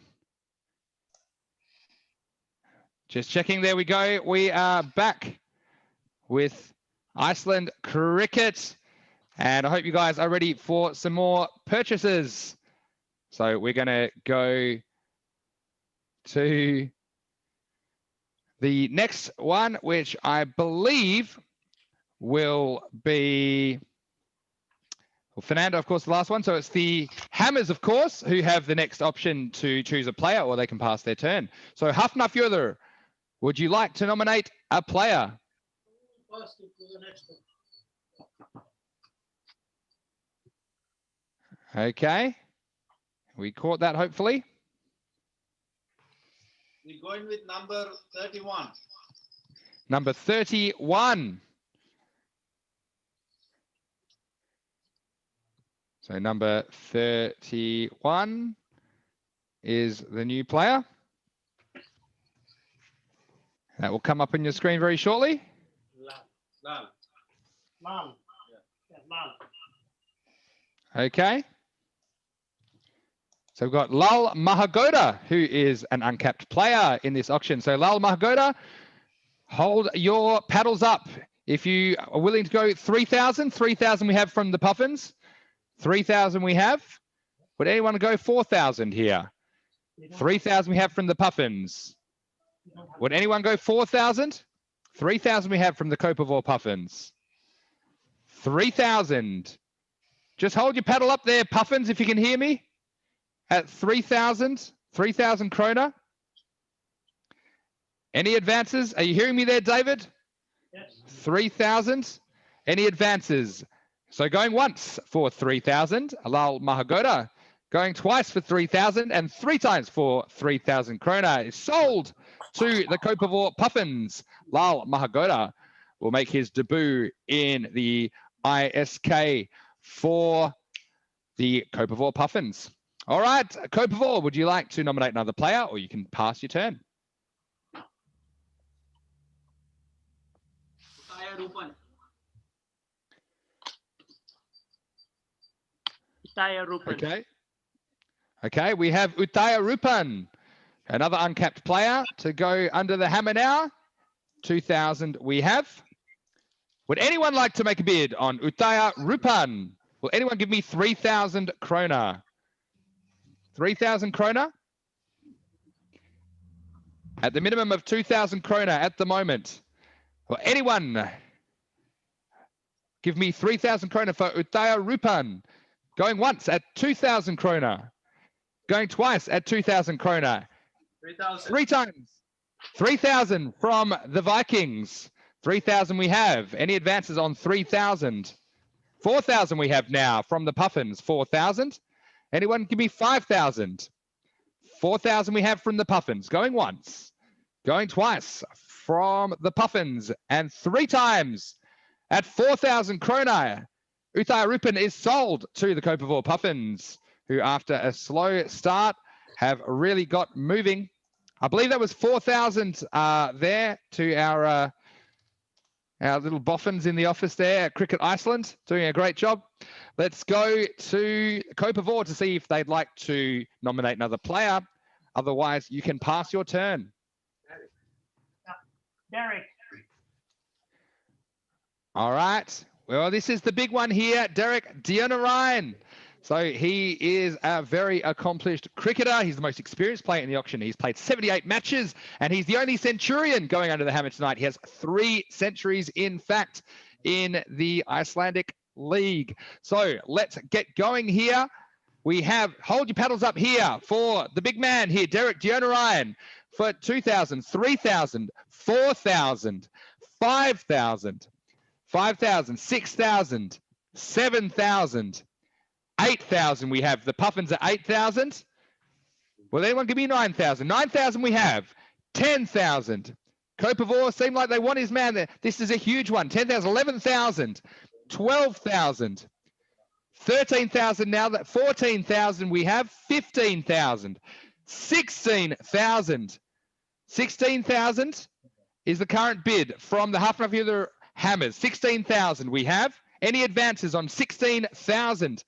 Just checking. There we go. We are back with Iceland Cricket. And I hope you guys are ready for some more purchases. So we're going to go to the next one, which I believe will be... Well, Fernando, of course, the last one. So it's the Hammers, of course, who have the next option to choose a player or they can pass their turn. So Hafnarfjörður, would you like to nominate a player? Okay. We caught that, hopefully. We're going with number 31. Number 31. So number 31 is the new player. That will come up on your screen very shortly. Lal. Okay. So we've got Lal Mahagoda, who is an uncapped player in this auction. So Lal Mahagoda, hold your paddles up. If you are willing to go 3,000, 3,000 we have from the Puffins. 3,000 we have. Would anyone go 4,000 here? 3,000 we have from the Puffins. Would anyone go 4,000? 3,000 we have from the Kópavogur Puffins. 3,000. Just hold your paddle up there, Puffins, if you can hear me. At 3,000 krónur. Any advances? Are you hearing me there, David? Yes. 3,000. Any advances? So going once for 3,000, Lal Mahagoda. Going twice for 3,000 and 3 times for 3,000 krónur is sold to the Kópavogur Puffins. Lal Mahagoda will make his debut in the ISK for the Kópavogur Puffins. All right, Kópavogur, would you like to nominate another player, or you can pass your turn? Okay. Okay, we have Uttaya Rupan, another uncapped player to go under the hammer now. 2,000 we have. Would anyone like to make a bid on Uttaya Rupan? Will anyone give me 3,000 krónur? 3,000 krónur? At the minimum of 2,000 krónur at the moment. Will anyone give me 3,000 krónur for Uttaya Rupan? Going once at 2,000 krónur. Going twice at 2,000 krónur. 3,000. 3 times. 3,000 from the Vikings. 3,000 we have. Any advances on 3,000? 4,000 we have now from the Puffins. 4,000. Anyone give me 5,000? 4,000 we have from the Puffins. Going once. Going twice from the Puffins. And 3 times at 4,000 krónur. Uttaya Rupan is sold to the Kópavogur Puffins, who after a slow start have really got moving. I believe that was 4,000 there to our little boffins in the office there at Cricket Iceland, doing a great job. Let's go to Kópavogur to see if they'd like to nominate another player. Otherwise, you can pass your turn. Derek. All right. Well, this is the big one here, Derek Dionarine. So he is a very accomplished cricketer. He's the most experienced player in the auction. He's played 78 matches, and he's the only Centurion going under the hammer tonight. He has 3 centuries, in fact, in the Icelandic League. So let's get going here. We have, hold your paddles up here for the big man here, Derek Dionarine, for 2,000, 3,000, 4,000, 5,000, 5,000, 6,000, 7,000, 8,000 we have. The Puffins are 8,000. Will anyone give me 9,000? 9,000 we have. 10,000. Kópavogur seemed like they want his man there. This is a huge one. 10,000, 11,000, 12,000, 13,000 now. That 14,000 we have. 15,000, 16,000. 16,000 is the current bid from the Hafnarfjörður Hammers. 16,000 we have. Any advances on 16,000?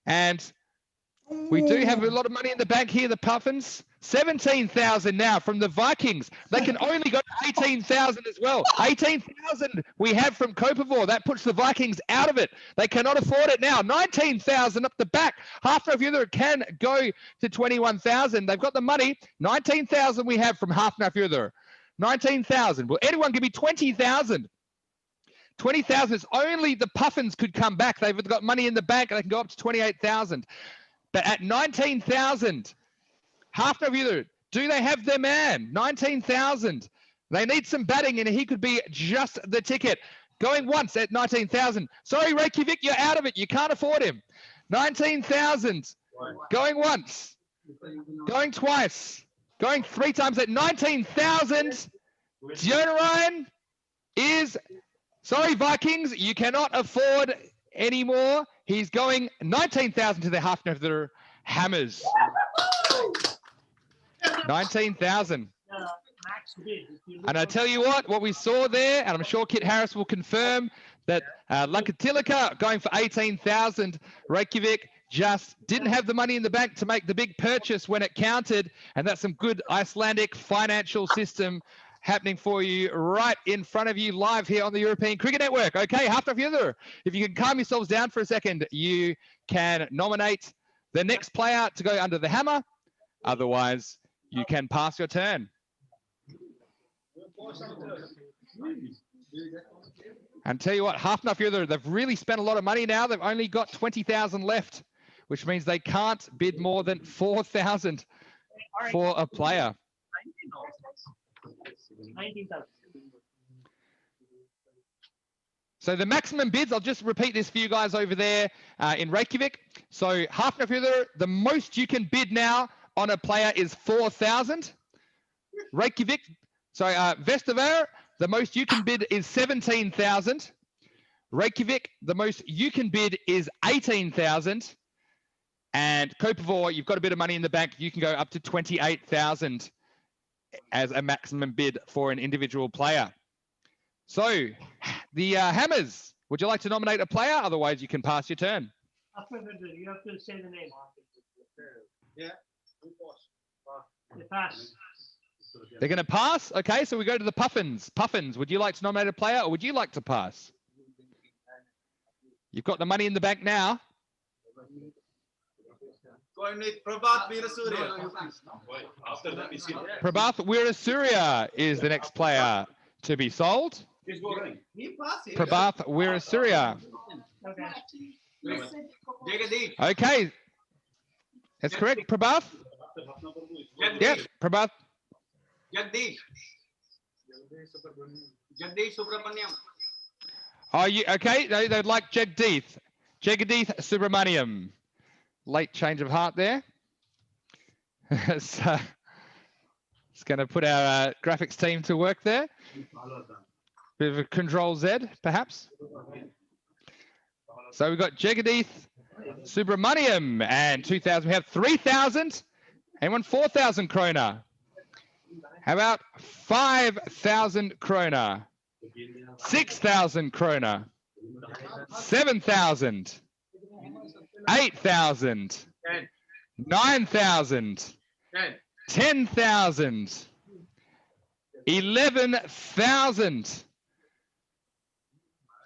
And we do have a lot of money in the bank here, the Puffins. 17,000 now from the Vikings. They can only go to 18,000 as well. 18,000 we have from Kópavogur. That puts the Vikings out of it. They cannot afford it now. 19,000 up the back. Hafnarfjörður can go to 21,000. They've got the money. 19,000 we have from Hafnarfjörður. 19,000. Will anyone give me 20,000? 20,000 is only the Puffins could come back. They've got money in the bank and they can go up to 28,000. But at 19,000, Hafnarfjörður, do they have their man? 19,000. They need some batting and he could be just the ticket. Going once at 19,000. Sorry, Reykjavik, you're out of it. You can't afford him. 19,000. Going once. Going twice. Going 3 times at 19,000. Dionarine is... Sorry, Vikings, you cannot afford any more. He's going 19,000 to the Hafnarfjörður Hammers. 19,000. And I tell you what we saw there, and I'm sure Kit Harris will confirm, that Lankatilika going for 18,000. Reykjavik just didn't have the money in the bank to make the big purchase when it counted. And that's some good Icelandic financial system happening for you right in front of you live here on the European Cricket Network. Okay, Hafnarfjörður, if you can calm yourselves down for a second, you can nominate the next player to go under the hammer. Otherwise, you can pass your turn. And tell you what, Hafnarfjörður, they've really spent a lot of money now. They've only got 20,000 left, which means they can't bid more than 4,000 for a player. 19,000. So the maximum bids, I'll just repeat this for you guys over there in Reykjavik. So Hafnarfjörður, the most you can bid now on a player is 4,000. Reykjavik, sorry, Vesta Bayer, the most you can bid is 17,000. Reykjavik, the most you can bid is 18,000. And Kópavogur, you've got a bit of money in the bank. You can go up to 28,000 as a maximum bid for an individual player. So the Hammers, would you like to nominate a player? Otherwise, you can pass your turn. You have to say the name. Yeah. They pass. They're going to pass. Okay, so we go to the Puffins. Puffins, would you like to nominate a player or would you like to pass? You've got the money in the bank now. Going with Prabhat Veerasurya. Prabhat Veerasurya is the next player to be sold. Prabhat Veerasurya. Okay, that's correct. Prabhat. Yes, Prabhat. Jagdish Subramaniam. Are you okay? No, they'd like Jagdeep Subramaniam. Late change of heart there. So it's going to put our graphics team to work there. Bit of a Control Z, perhaps. So we've got Jagdeep Subramaniam and 2,000. We have 3,000. Anyone 4,000 krónur? How about 5,000 krónur? 6,000 krónur? 7,000? 8,000? 9,000? 10,000? 11,000?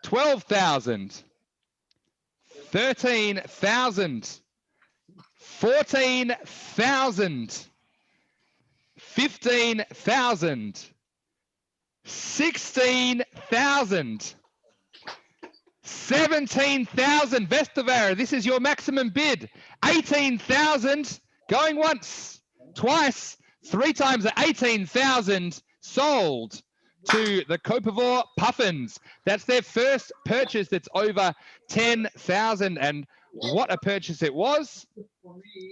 12,000? 13,000? 14,000? 15,000? 16,000? 17,000, Vesta Bayer, this is your maximum bid. 18,000, going once, twice, 3 times at 18,000, sold to the Kópavogur Puffins. That's their first purchase that's over 10,000, and what a purchase it was.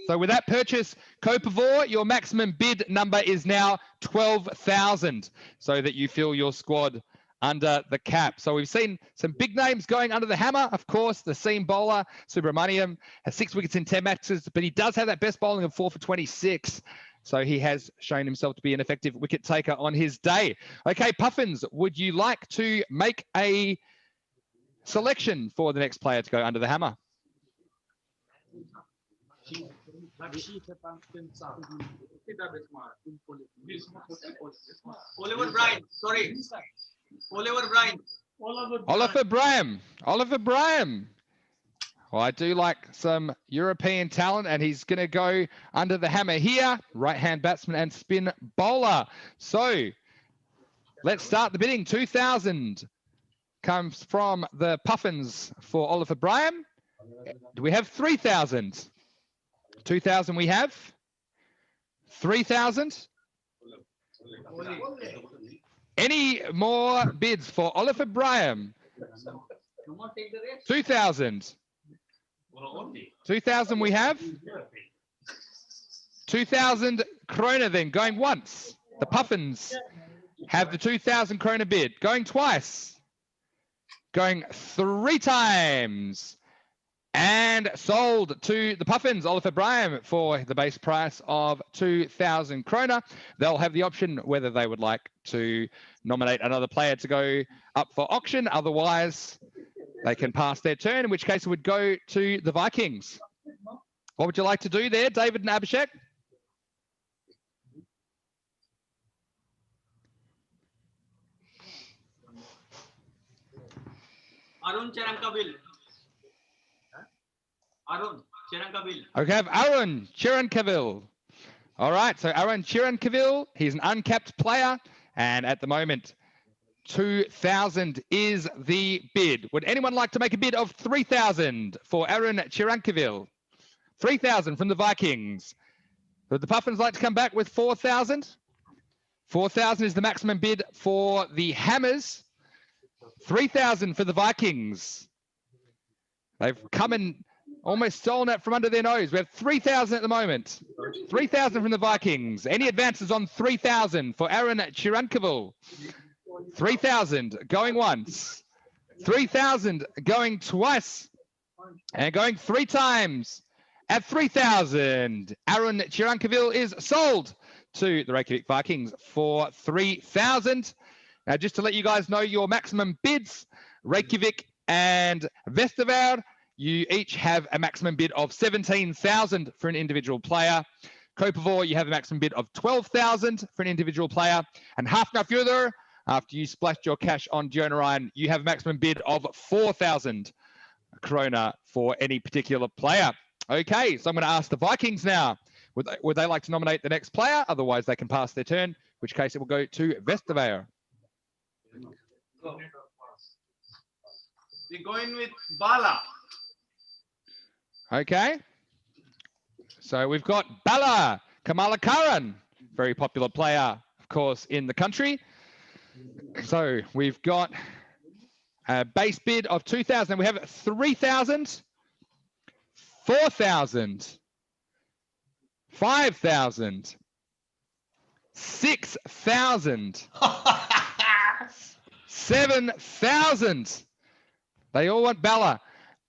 So with that purchase, Kópavogur, your maximum bid number is now 12,000, so that you fill your squad under the cap. So we've seen some big names going under the hammer. Of course, the seam bowler, Subramaniam, has 6 wickets in 10 matches, but he does have that best bowling of 4 for 26. So he has shown himself to be an effective wicket taker on his day. Okay, Puffins, would you like to make a selection for the next player to go under the hammer? Oliver Bryant, sorry. Oliver Bryant. Oliver Braham. Oliver Braham. Well, I do like some European talent, and he's going to go under the hammer here. Right-hand batsman and spin bowler. So let's start the bidding. 2,000 comes from the Puffins for Oliver Braham. Do we have 3,000? 2,000 we have. 3,000? Any more bids for Oliver Braham? 2,000. 2,000 we have. 2,000 krónur then, going once. The Puffins have the 2,000 krónur bid. Going twice. Going 3 times. And sold to the Puffins, Oliver Braham, for the base price of 2,000 krónur. They'll have the option whether they would like to nominate another player to go up for auction. Otherwise, they can pass their turn, in which case it would go to the Vikings. What would you like to do there, David and Abhishek? Arun Cherankabil. Arun Cherankabil. Okay, have Arun Cherankabil. All right, so Arun Cherankabil, he's an uncapped player, and at the moment, 2,000 is the bid. Would anyone like to make a bid of 3,000 for Arun Cherankabil? 3,000 from the Vikings. Would the Puffins like to come back with 4,000? 4,000 is the maximum bid for the Hammers. 3,000 for the Vikings. They've come and almost stolen it from under their nose. We have 3,000 at the moment. 3,000 from the Vikings. Any advances on 3,000 for Arun Cherankabil? 3,000 going once. 3,000 going twice. And going 3 times. At 3,000, Arun Cherankabil is sold to the Reykjavik Vikings for 3,000. Now, just to let you guys know your maximum bids, Reykjavik and Vesturbær, you each have a maximum bid of 17,000 for an individual player. Kópavogur, you have a maximum bid of 12,000 for an individual player. And Hafnarfjörður, after you splashed your cash on Ryan, you have a maximum bid of 4,000 krónur for any particular player. Okay, so I'm going to ask the Vikings now. Would they like to nominate the next player? Otherwise, they can pass their turn, in which case it will go to Vesta Bayer. We're going with Bala. Okay. So we've got Bala Kamalakaran, very popular player, of course, in the country. So we've got a base bid of 2,000. We have 3,000, 4,000, 5,000, 6,000, 7,000. They all want Bala.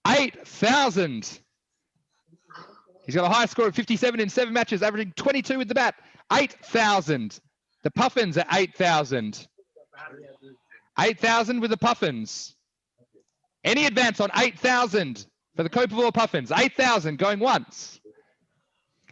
8,000. He's got a high score of 57 in 7 matches, averaging 22 with the bat. 8,000. The Puffins at 8,000. 8,000 with the Puffins. Any advance on 8,000 for the Kópavogur Puffins? 8,000 going once.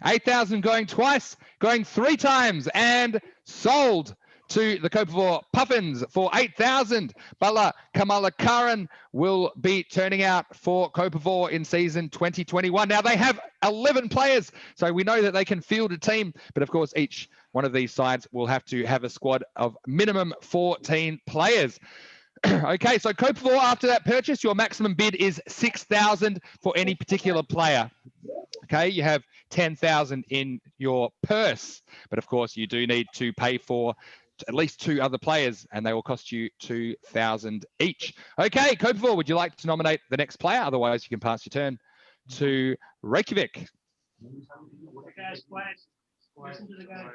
8,000 going twice, going 3 times, and sold to the Kópavogur Puffins for 8,000. Bala Kamalakaran will be turning out for Kópavogur in season 2021. Now, they have 11 players, so we know that they can field a team, but of course, each one of these sides will have to have a squad of minimum 14 players. Okay, so Kópavogur, after that purchase, your maximum bid is 6,000 for any particular player. Okay, you have 10,000 in your purse, but of course, you do need to pay for at least 2 other players, and they will cost you 2,000 each. Okay, Kópavogur, would you like to nominate the next player? Otherwise, you can pass your turn to Reykjavik. Guys, quiet. Listen to the guy.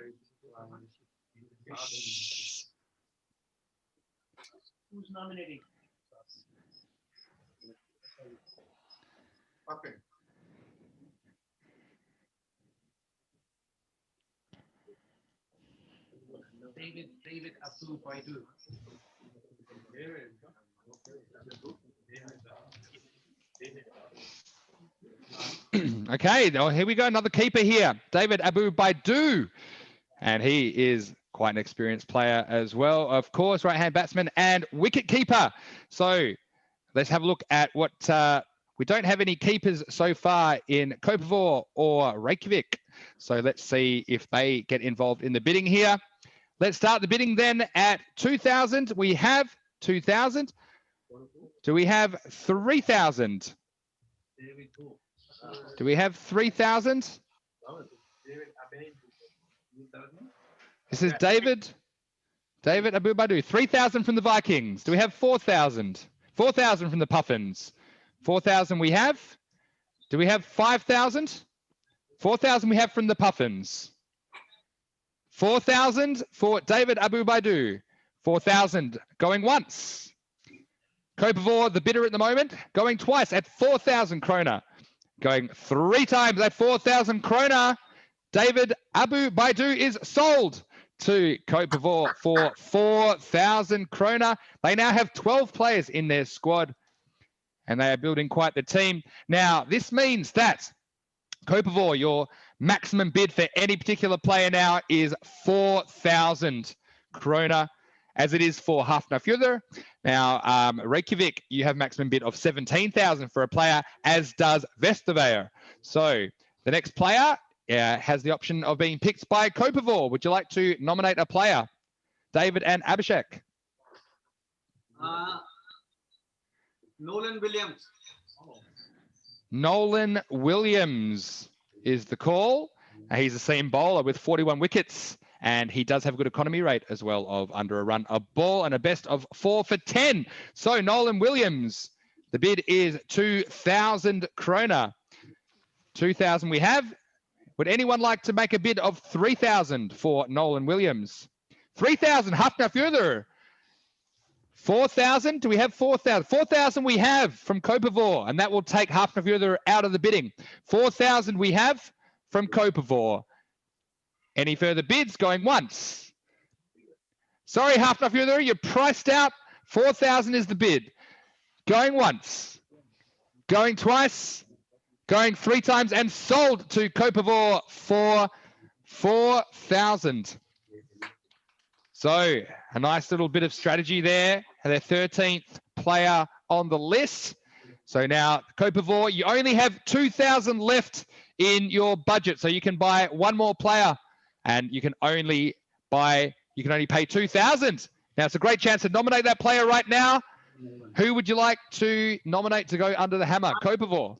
Who's nominating? Okay. David Abdul Baidu. Okay, now here we go. Another keeper here, David Abu Baidu. And he is quite an experienced player as well. Of course, right-hand batsman and wicket keeper. So let's have a look at what we don't have any keepers so far in Kópavogur or Reykjavik. So let's see if they get involved in the bidding here. Let's start the bidding then at 2,000. We have 2,000. Do we have 3,000? Do we have 3,000? This is David Abu Baidu. 3,000 from the Vikings. Do we have 4,000? 4,000 from the Puffins. 4,000 we have. Do we have 5,000? 4,000 we have from the Puffins. 4,000 for David Abu Baidu. 4,000 going once. Kópavogur, the bidder at the moment, going twice at 4,000 krónur. Going 3 times at 4,000 krónur. David Abu Baidu is sold to Kópavogur for 4,000 krónur. They now have 12 players in their squad. and they are building quite the team. Now, this means that Kópavogur, your maximum bid for any particular player now is 4,000 krónur, as it is for Hafnarfjörður. Now, Reykjavik, you have maximum bid of 17,000 for a player, as does Vesta Bayer. So the next player has the option of being picked by Kópavogur. Would you like to nominate a player? David and Abhishek. Nolan Williams. Nolan Williams is the call. He's a seam bowler with 41 wickets, and he does have a good economy rate as well of under a run a ball and a best of 4 for 10. So Nolan Williams, the bid is 2,000 krónur. 2,000 we have. Would anyone like to make a bid of 3,000 for Nolan Williams? 3,000, Hafnarfjörður. 4,000, do we have 4,000? 4,000 we have from Kópavogur, and that will take Hafnarfjörður out of the bidding. 4,000 we have from Kópavogur. Any further bids? Going once. Sorry, Hafnarfjörður, you're priced out. 4,000 is the bid. Going once. Going twice. Going 3 times, and sold to Kópavogur for 4,000. So a nice little bit of strategy there. Their 13th player on the list. So now Kópavogur, you only have 2,000 left in your budget. So you can buy one more player, and you can only pay 2,000. Now it's a great chance to nominate that player right now. Who would you like to nominate to go under the hammer? Kópavogur.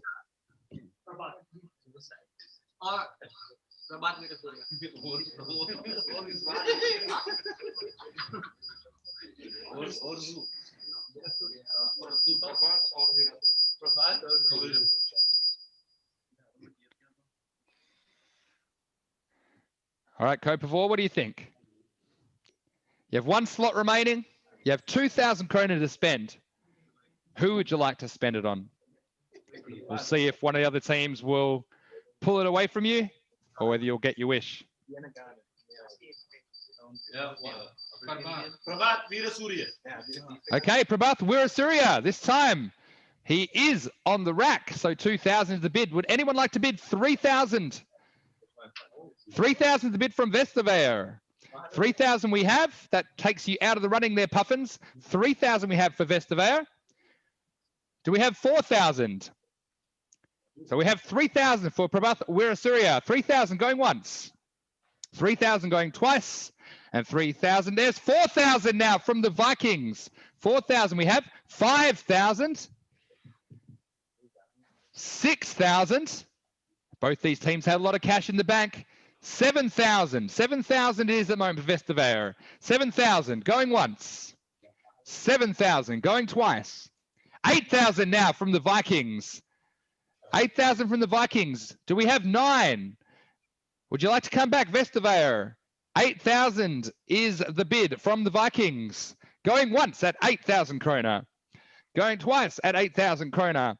All right, Kópavogur, what do you think? You have 1 slot remaining. You have 2,000 krónur to spend. Who would you like to spend it on? We'll see if one of the other teams will pull it away from you, or whether you'll get your wish. Okay, Prabhat Weerasuriya. This time he is on the rack. So 2,000 is the bid. Would anyone like to bid 3,000? 3,000 is the bid from Vesta Bayer. 3,000 we have. That takes you out of the running there, Puffins. 3,000 we have for Vesta Bayer. Do we have 4,000? So we have 3,000 for Prabhat Weerasuriya. 3,000 going once. 3,000 going twice. And 3,000. There's 4,000 now from the Vikings. 4,000 we have. 5,000. 6,000. Both these teams had a lot of cash in the bank. 7,000. 7,000 is at the moment for Vesta Bayer. 7,000 going once. 7,000 going twice. 8,000 now from the Vikings. 8,000 from the Vikings. Do we have 9? Would you like to come back, Vesta Bayer? 8,000 is the bid from the Vikings. Going once at 8,000 krónur. Going twice at 8,000 krónur.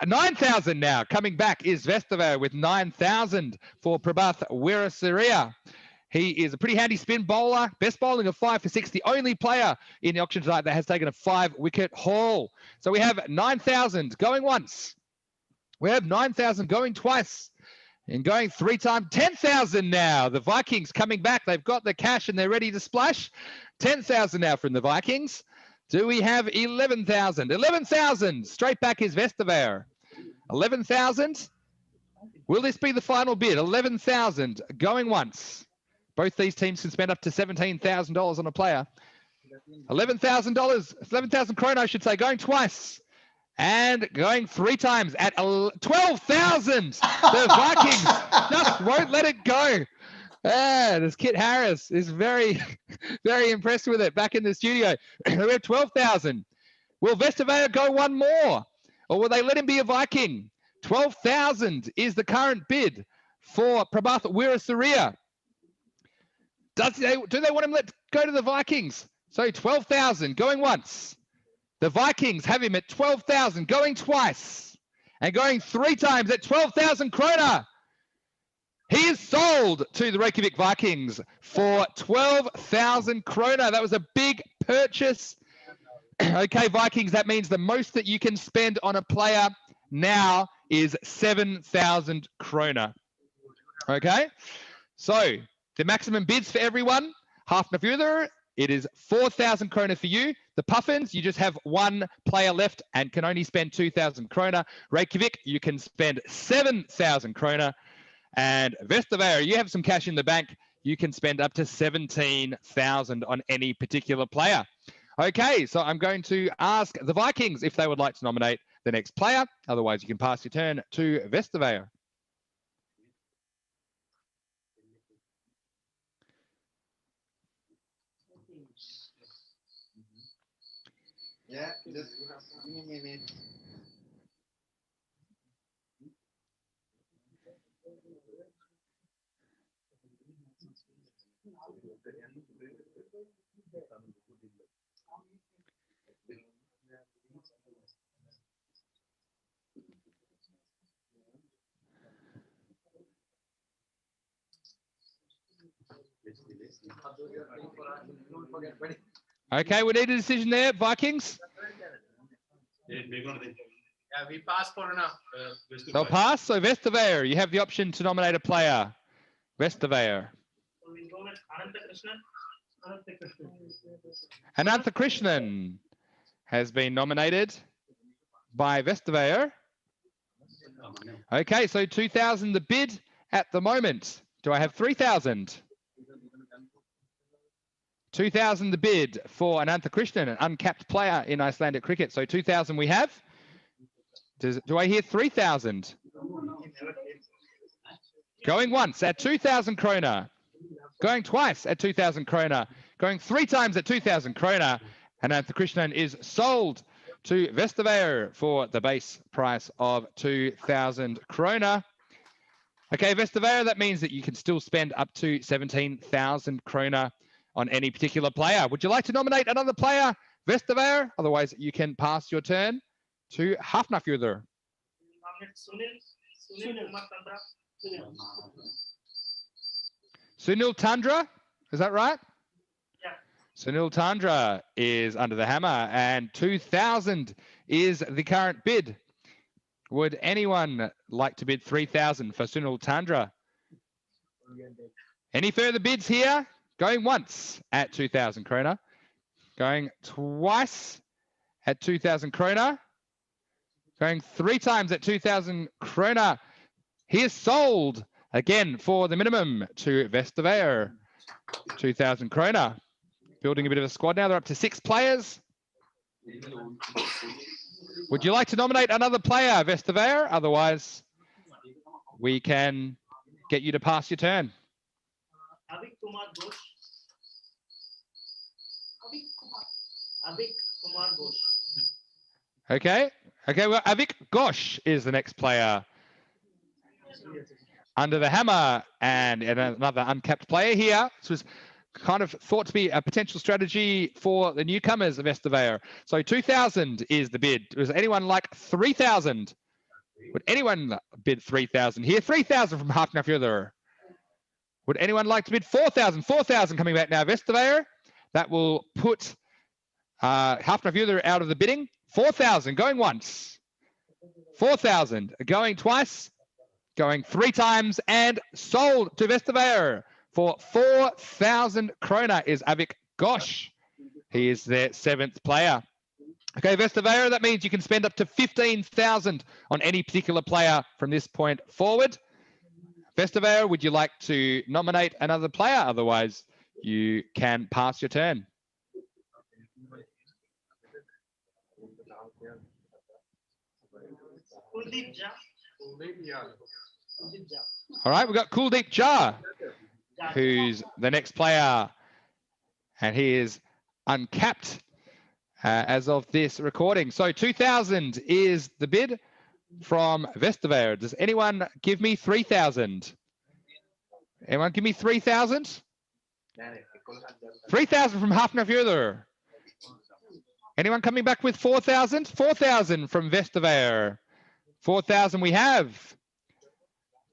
9,000 now coming back is Vesta Bayer with 9,000 for Prabhat Weerasuriya. He is a pretty handy spin bowler. Best bowling of 5 for 6. The only player in the auction tonight that has taken a 5-wicket haul. So we have 9,000 going once. We have 9,000 going twice. And going 3 times, 10,000 now. The Vikings coming back. They've got the cash and they're ready to splash. 10,000 now from the Vikings. Do we have 11,000? 11,000. Straight back is Vesta Bayer. 11,000. Will this be the final bid? 11,000 going once. Both these teams can spend up to $17,000 on a player. $11,000, 11,000 krónur, I should say, going twice. And going 3 times at 12,000. The Vikings just won't let it go. This Kit Harris is very, very impressed with it back in the studio. We have 12,000. Will Vesta Bayer go one more? Or will they let him be a Viking? 12,000 is the current bid for Prabhat Weerasuriya. Do they want him let go to the Vikings? So 12,000 going once. The Vikings have him at 12,000 going twice. And going 3 times at 12,000 krónur. He is sold to the Reykjavik Vikings for 12,000 krónur. That was a big purchase. Okay, Vikings, that means the most that you can spend on a player now is 7,000 krónur. Okay, so the maximum bids for everyone, Hafnarfjörður, it is 4,000 krónur for you. The Puffins, you just have one player left and can only spend 2,000 krónur. Reykjavik, you can spend 7,000 krónur. And Vesta Bayer, you have some cash in the bank. You can spend up to 17,000 on any particular player. Okay, so I'm going to ask the Vikings if they would like to nominate the next player. Otherwise, you can pass your turn to Vesta Bayer. Yeah, just give me a minute. Okay, we need a decision there, Vikings. Yeah, we pass for now. They'll pass. So Vesta Bayer, you have the option to nominate a player. Vesta Bayer. Anantha Krishnan has been nominated by Vesta Bayer. Okay, so 2,000 the bid at the moment. Do I have 3,000? 2,000 the bid for Anantha Krishnan, an uncapped player in Icelandic cricket. So 2,000 we have. Do I hear 3,000? Going once at 2,000 krónur. Going twice at 2,000 krónur. Going 3 times at 2,000 krónur. Anantha Krishnan is sold to Vesta Bayer for the base price of 2,000 krónur. Okay, Vesta Bayer, that means that you can still spend up to 17,000 krónur on any particular player. Would you like to nominate another player, Vesta Bayer? Otherwise, you can pass your turn to Hafnarfjörður. Sunil Tandra, is that right? Yeah. Sunil Tandra is under the hammer, and 2,000 is the current bid. Would anyone like to bid 3,000 for Sunil Tandra? Any further bids here? Going once at 2,000 krónur. Going twice at 2,000 krónur. Going 3 times at 2,000 krónur. He is sold again for the minimum to Vesta Bayer. 2,000 krónur. Building a bit of a squad now. They're up to 6 players. Would you like to nominate another player, Vesta Bayer? Otherwise, we can get you to pass your turn. Okay. Okay, well, Avik Ghosh is the next player under the hammer, and another uncapped player here. This was kind of thought to be a potential strategy for the newcomers of Vesta Bayer. So 2,000 is the bid. Does anyone like 3,000? Would anyone bid 3,000 here? 3,000 from Hafnarfjörður. Would anyone like to bid 4,000? 4,000 coming back now, Vesta Bayer. That will put Hafnarfjörður out of the bidding. 4,000 going once. 4,000 going twice. Going 3 times and sold to Vesta Bayer for 4,000 krónur is Avik Ghosh. He is their 7th player. Okay, Vesta Bayer, that means you can spend up to 15,000 on any particular player from this point forward. Vesta Bayer, would you like to nominate another player? Otherwise, you can pass your turn. All right, we've got Kuldeep Jar, who's the next player, and he is uncapped as of this recording. So 2,000 is the bid from Vesta Bayer. Does anyone give me 3,000? Anyone give me 3,000? 3,000 from Hafnarfjörður. Anyone coming back with 4,000? 4,000 from Vesta Bayer. 4,000 we have.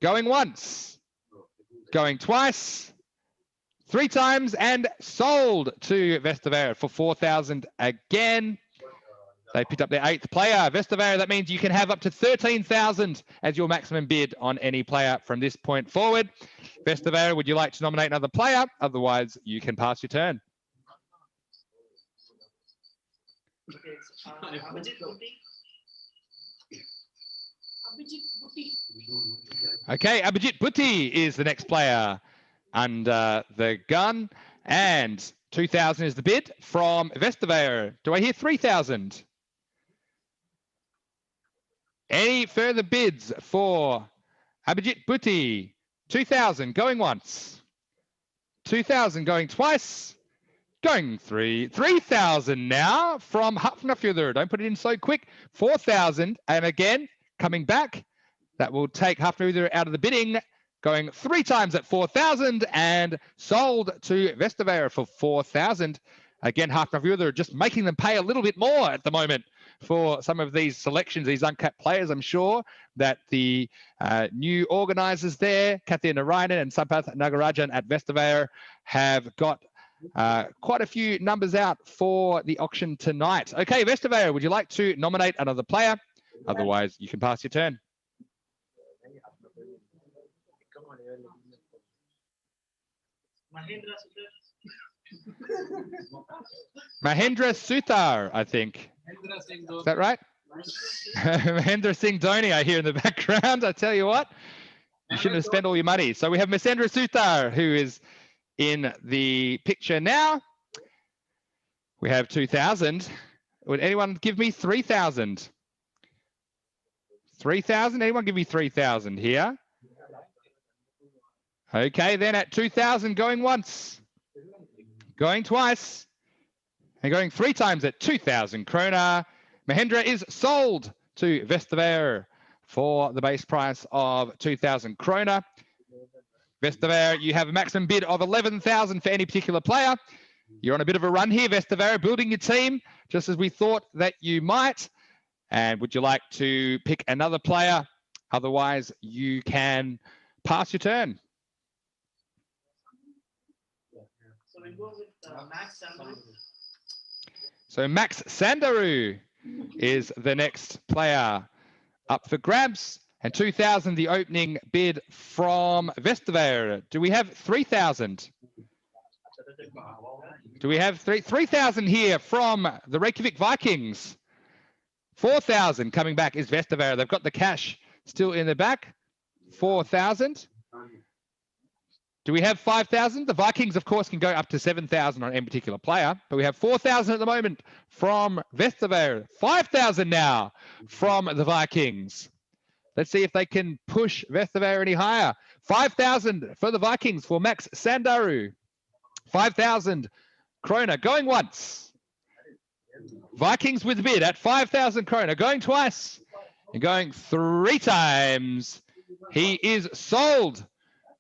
Going once. Going twice. 3 times and sold to Vesta Bayer for 4,000 again. They picked up their 8th player. Vesta Bayer, that means you can have up to 13,000 as your maximum bid on any player from this point forward. Vesta Bayer, would you like to nominate another player? Otherwise, you can pass your turn. Okay, Abhijit Bhutti is the next player under the gun. And 2,000 is the bid from Vesta Bayer. Do I hear 3,000? Any further bids for Abhijit Bhutti? 2,000 going once. 2,000 going twice. Going 3,000 now from Hafnarfjörður. Don't put it in so quick. 4,000. And again, coming back. That will take Hafnarfjörður out of the bidding. Going 3 times at 4,000 and sold to Vesta Bayer for 4,000. Again, Hafnarfjörður just making them pay a little bit more at the moment for some of these selections, these uncapped players. I'm sure that the new organisers there, Kathy Narayanan and Sampath Nagarajan at Vesta Bayer, have got quite a few numbers out for the auction tonight. Okay, Vesta Bayer, would you like to nominate another player? Otherwise, you can pass your turn. Mahendra Suthar, I think. Is that right? Mahendra Singh Dhoni, I hear in the background. I tell you what, you shouldn't have spent all your money. So we have Mahendra Suthar, who is in the picture now. We have 2,000. Would anyone give me 3,000? 3,000? Anyone give me 3,000 here? Okay, then at 2,000, going once, going twice, and going 3 times at 2,000 krónur. Mahendra is sold to Vesta Bayer for the base price of 2,000 krónur. Vesta Bayer, you have a maximum bid of 11,000 for any particular player. You're on a bit of a run here, Vesta Bayer, building your team, just as we thought that you might. And would you like to pick another player? Otherwise, you can pass your turn. So we go with Max Sandaru. So Max Sandaru is the next player up for grabs. And 2,000, the opening bid from Vesta Bayer. Do we have 3,000? Do we have 3,000 here from the Reykjavik Vikings? 4,000 coming back is Vesta Bayer. They've got the cash still in the back. 4,000. Do we have 5,000? The Vikings, of course, can go up to 7,000 on any particular player, but we have 4,000 at the moment from Vesta Bayer. 5,000 now from the Vikings. Let's see if they can push Vesta Bayer any higher. 5,000 for the Vikings for Max Sandaru. 5,000 krónur going once. Vikings with bid at 5,000 krónur, going twice and going 3 times. He is sold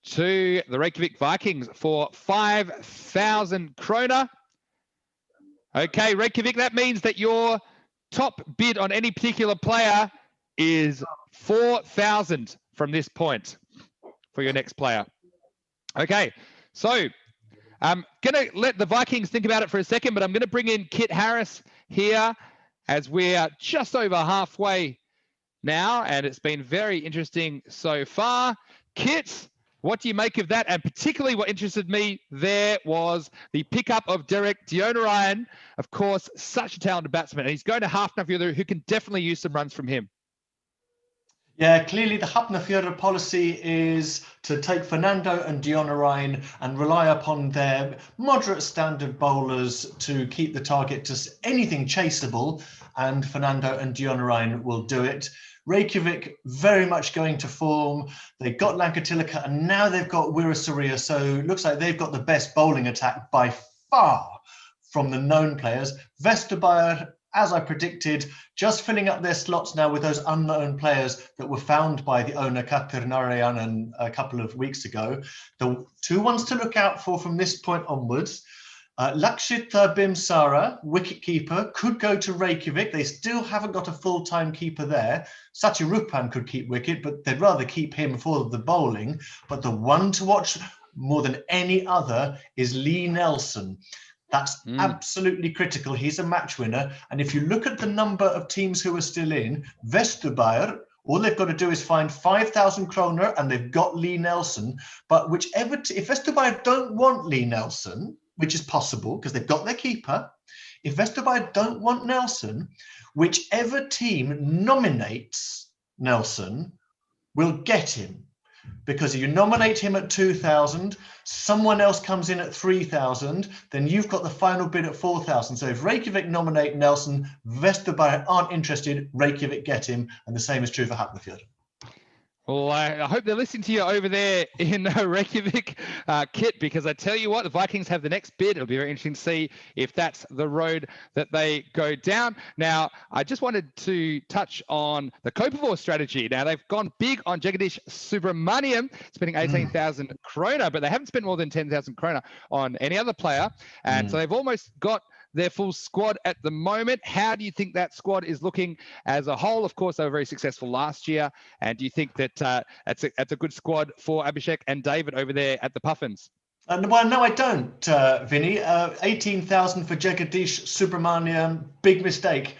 to the Reykjavik Vikings for 5,000 krónur. Okay, Reykjavik, that means that your top bid on any particular player is 4,000 from this point for your next player. Okay, so I'm going to let the Vikings think about it for a second, but I'm going to bring in Kit Harris here as we're just over halfway now, and it's been very interesting so far. Kit, what do you make of that? And particularly what interested me there was the pickup of Derek Dionarayan. Of course, such a talented batsman, and he's going to Hafnarfjörður, who can definitely use some runs from him. Yeah, clearly the Hafnarfjörður policy is to take Fernando and Dionarayan and rely upon their moderate standard bowlers to keep the target to anything chaseable, and Fernando and Dionarayan will do it. Reykjavik very much going to form. They got Lankatilaka and now they've got Wirasuria, so it looks like they've got the best bowling attack by far from the known players. Vesturbær, as I predicted, just filling up their slots now with those unknown players that were found by the owner Kathy Narayanan a couple of weeks ago. The 2 ones to look out for from this point onwards. Lakshita Bimsara, wicket-keeper, could go to Reykjavik. They still haven't got a full-time keeper there. Sachirupan could keep wicket, but they'd rather keep him for the bowling. But the one to watch more than any other is Lee Nelson. That's absolutely critical. He's a match winner. And if you look at the number of teams who are still in, Vesturbær, all they've got to do is find 5,000 krónur and they've got Lee Nelson. But if Vesturbær don't want Lee Nelson, which is possible because they've got their keeper, if Vesturbær don't want Nelson, whichever team nominates Nelson will get him. Because if you nominate him at 2,000, someone else comes in at 3,000, then you've got the final bid at 4,000. So if Reykjavik nominate Nelson, Vesturbær aren't interested, Reykjavik get him, and the same is true for Hafnarfjörður. Well, I hope they're listening to you over there in Reykjavik, Kit, because I tell you what, the Vikings have the next bid. It'll be very interesting to see if that's the road that they go down. Now, I just wanted to touch on the Kópavogur strategy. Now, they've gone big on Jagadish Subramaniam, spending 18,000 krónur, but they haven't spent more than 10,000 krónur on any other player. And so they've almost got their full squad at the moment. How do you think that squad is looking as a whole? Of course, they were very successful last year. And do you think that that's a good squad for Abhishek and David over there at the Puffins? Well, no, I don't, Vinny. 18,000 for Jagadish Subramaniam, big mistake.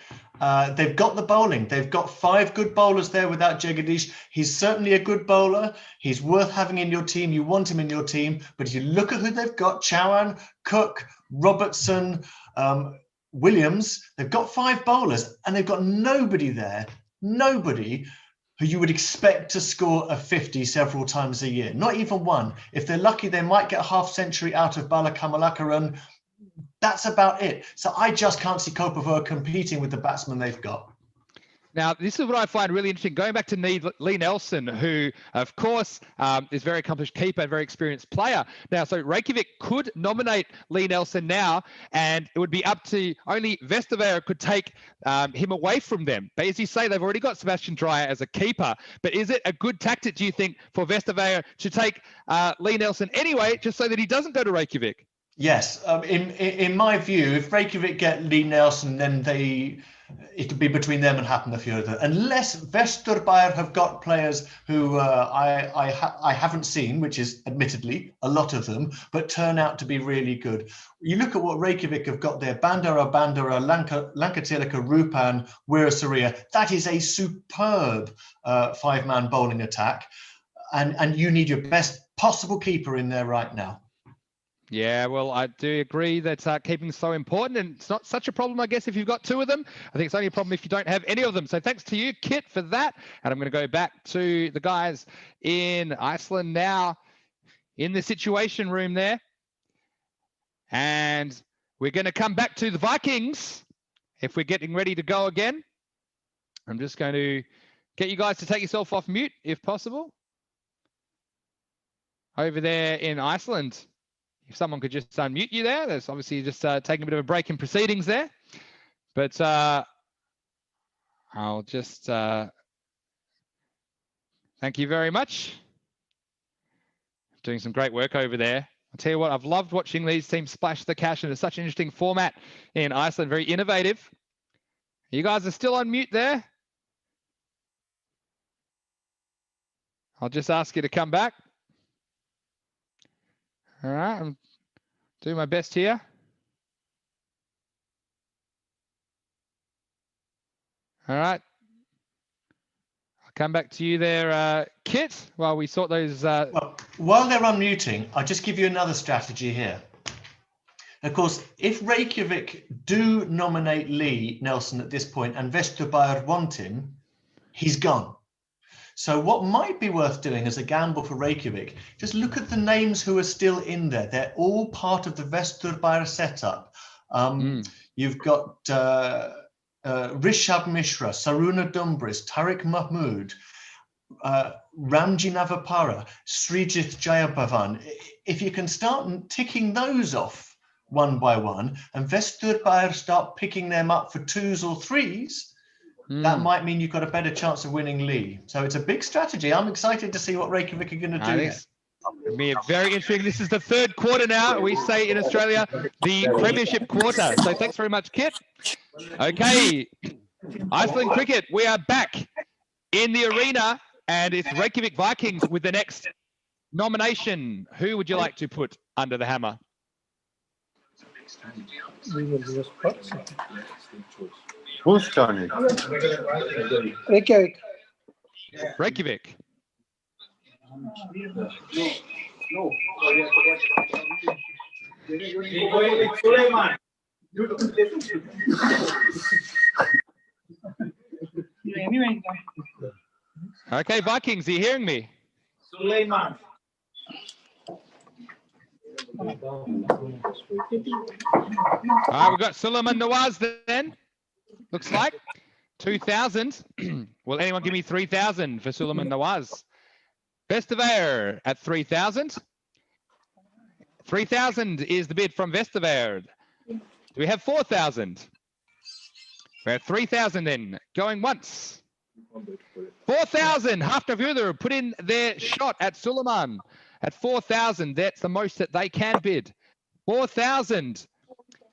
They've got the bowling. They've got 5 good bowlers there without Jagadish. He's certainly a good bowler. He's worth having in your team. You want him in your team. But if you look at who they've got, Chauhan, Cook, Robertson, Williams, they've got 5 bowlers and they've got nobody there, nobody who you would expect to score a 50 several times a year. Not even one. If they're lucky, they might get a half century out of Bala Kamalakaran. That's about it. So I just can't see Kópavogur competing with the batsmen they've got. Now, this is what I find really interesting. Going back to Lee Nelson, who, of course, is a very accomplished keeper, a very experienced player. Now, so Reykjavik could nominate Lee Nelson now, and it would be up to only Vesta Bayer could take him away from them. But as you say, they've already got Sebastian Dreyer as a keeper. But is it a good tactic, do you think, for Vesta Bayer to take Lee Nelson anyway, just so that he doesn't go to Reykjavik? Yes. In my view, if Reykjavik get Lee Nelson, then it'll be between them and Hafnarfjörður, unless Vesturbær have got players who I haven't seen, which is admittedly a lot of them, but turn out to be really good. You look at what Reykjavik have got there: Bandara, Lankatilaka, Rupan, Wirasuriya. That is a superb 5-man bowling attack, and you need your best possible keeper in there right now. Yeah, well, I do agree that keeping is so important, and it's not such a problem, I guess, if you've got 2 of them. I think it's only a problem if you don't have any of them. So thanks to you, Kit, for that. And I'm going to go back to the guys in Iceland now in the situation room there. And we're going to come back to the Vikings if we're getting ready to go again. I'm just going to get you guys to take yourself off mute, if possible. Over there in Iceland. If someone could just unmute you there. There's obviously just taking a bit of a break in proceedings there. But I'll just thank you very much. Doing some great work over there. I'll tell you what, I've loved watching these teams splash the cash, and it's such an interesting format in Iceland, very innovative. You guys are still on mute there. I'll just ask you to come back. All right, I'm doing my best here. All right. I'll come back to you there, Kit, while we sort those. Well, while they're unmuting, I'll just give you another strategy here. Of course, if Reykjavik do nominate Lee Nelson at this point and Vesturbær want him, he's gone. So what might be worth doing as a gamble for Reykjavik, just look at the names who are still in there. They're all part of the Vesturbær setup. You've got Rishabh Mishra, Saruna Dumbris, Tariq Mahmood, Ramji Navapara, Srijit Jayabhavan. If you can start ticking those off one by one, and Vesturbær start picking them up for 2s or 3s, that might mean you've got a better chance of winning Lee. So it's a big strategy. I'm excited to see what Reykjavik are going to do here. It'll be very interesting. This is the 3rd quarter now. We say in Australia, the Premiership quarter. So thanks very much, Kit. Okay, Iceland cricket, we are back in the arena, and it's Reykjavik Vikings with the next nomination. Who would you like to put under the hammer? We will use spots. Who's turning? Reykjavik. Reykjavik. No. Okay, Vikings, are you hearing me? Suleiman. All right, we've got Suleiman Nawaz then. Looks like 2,000. Will anyone give me 3,000 for Suleiman Nawaz? Vesta Bayer at 3,000. 3,000 is the bid from Vesta Bayer. Do we have 4,000? We have 3,000 then. Going once. 4,000. Hafnarfjörður put in their shot at Suleiman at 4,000. That's the most that they can bid. 4,000.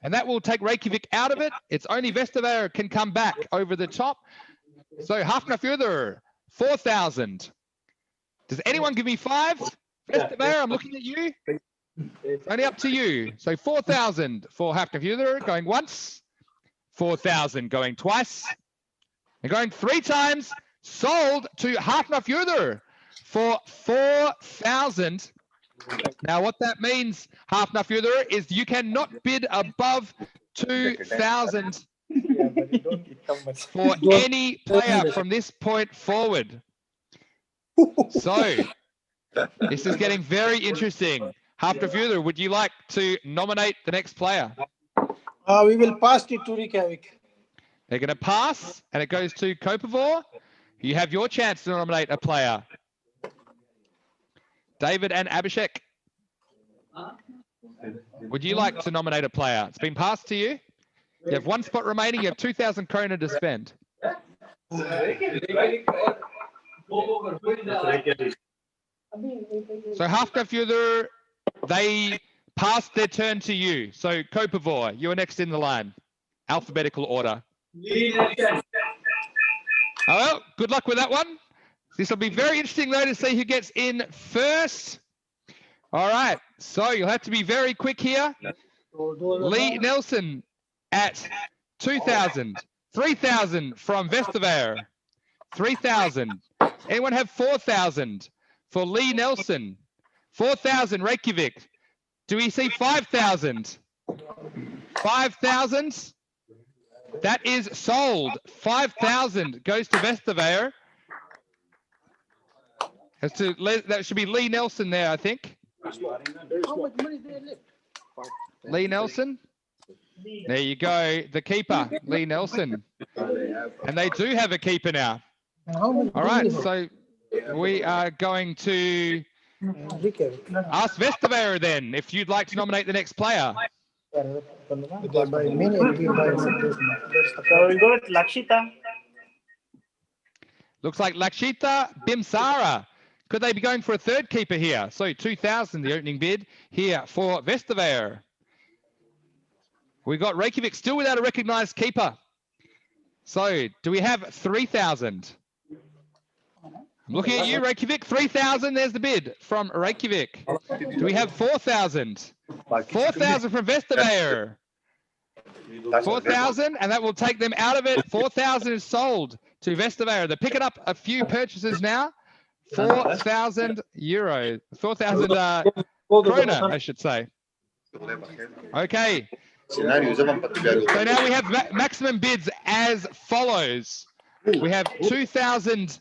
And that will take Reykjavik out of it. It's only Vesta Bayer can come back over the top. So Hafnarfjörður, 4,000. Does anyone give me 5? Vesta Bayer, I'm looking at you. It's only up to you. So 4,000 for Hafnarfjörður going once. 4,000 going twice. And going 3 times, sold to Hafnarfjörður for 4,000. Now, what that means, Hafnarfjörður, is you cannot bid above 2,000 for any player from this point forward. So, this is getting very interesting. Hafnarfjörður, would you like to nominate the next player? We will pass it to Reykjavik. They're going to pass, and it goes to Kópavogur. You have your chance to nominate a player. David and Abhishek, would you like to nominate a player? It's been passed to you. You have 1 spot remaining. You have 2,000 krónur to spend. So Hafnarfjörður, they passed their turn to you. So Kópavogur, you are next in the line. Alphabetical order. Oh, well, good luck with that one. This will be very interesting, though, to see who gets in first. All right, so you'll have to be very quick here. Lee Nelson at 2,000. 3,000 from Vesta Bayer. 3,000. Anyone have 4,000 for Lee Nelson? 4,000 Reykjavik. Do we see 5,000? 5,000? That is sold. 5,000 goes to Vesta Bayer. That should be Lee Nelson there, I think. How much money they left? Lee Nelson. There you go. The keeper, Lee Nelson. And they do have a keeper now. All right, so we are going to ask Vesta Bayer then, if you'd like to nominate the next player. So we go with Lakshita. Looks like Lakshita Bimsara. Could they be going for a third keeper here? So 2,000, the opening bid here for Vesta Bayer. We got Reykjavik still without a recognized keeper. So do we have 3,000? I'm looking at you, Reykjavik. 3,000, there's the bid from Reykjavik. Do we have 4,000? 4,000 from Vesta Bayer. 4,000, and that will take them out of it. 4,000 is sold to Vesta Bayer. They're picking up a few purchases now. 4,000 euros. 4,000 krónur, I should say. Okay. So now we have maximum bids as follows. We have 2,000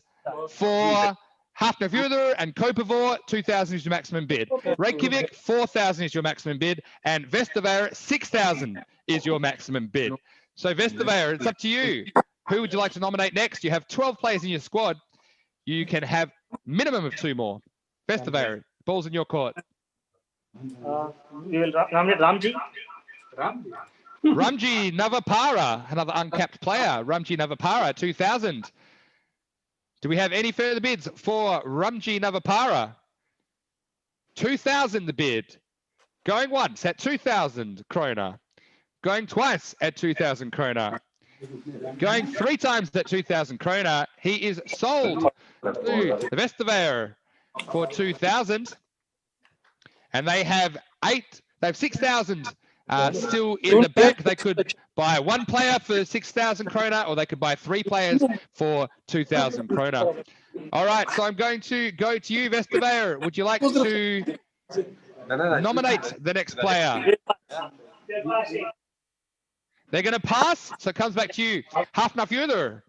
for Hafnarfjörður and Kópavogur, 2,000 is your maximum bid. Reykjavik, 4,000 is your maximum bid. And Vesta Bayer, 6,000 is your maximum bid. So Vesta Bayer, it's up to you. Who would you like to nominate next? You have 12 players in your squad. You can have minimum of 2 more. Vesta Bayer, ball's in your court. We will nominate Ramji. Ramji Navapara, another uncapped player. Ramji Navapara, 2,000. Do we have any further bids for Ramji Navapara? 2,000 the bid. Going once at 2,000 krónur. Going twice at 2,000 krónur. Going 3 times at 2,000 krónur. He is sold to the Vesta Bayer for 2,000. And they have 6,000 still in the back. They could buy one player for 6,000 krónur, or they could buy 3 players for 2,000 krónur. All right, so I'm going to go to you, Vesta Bayer. Would you like to nominate the next player? They're going to pass, so it comes back to you. Hafnarfjörður,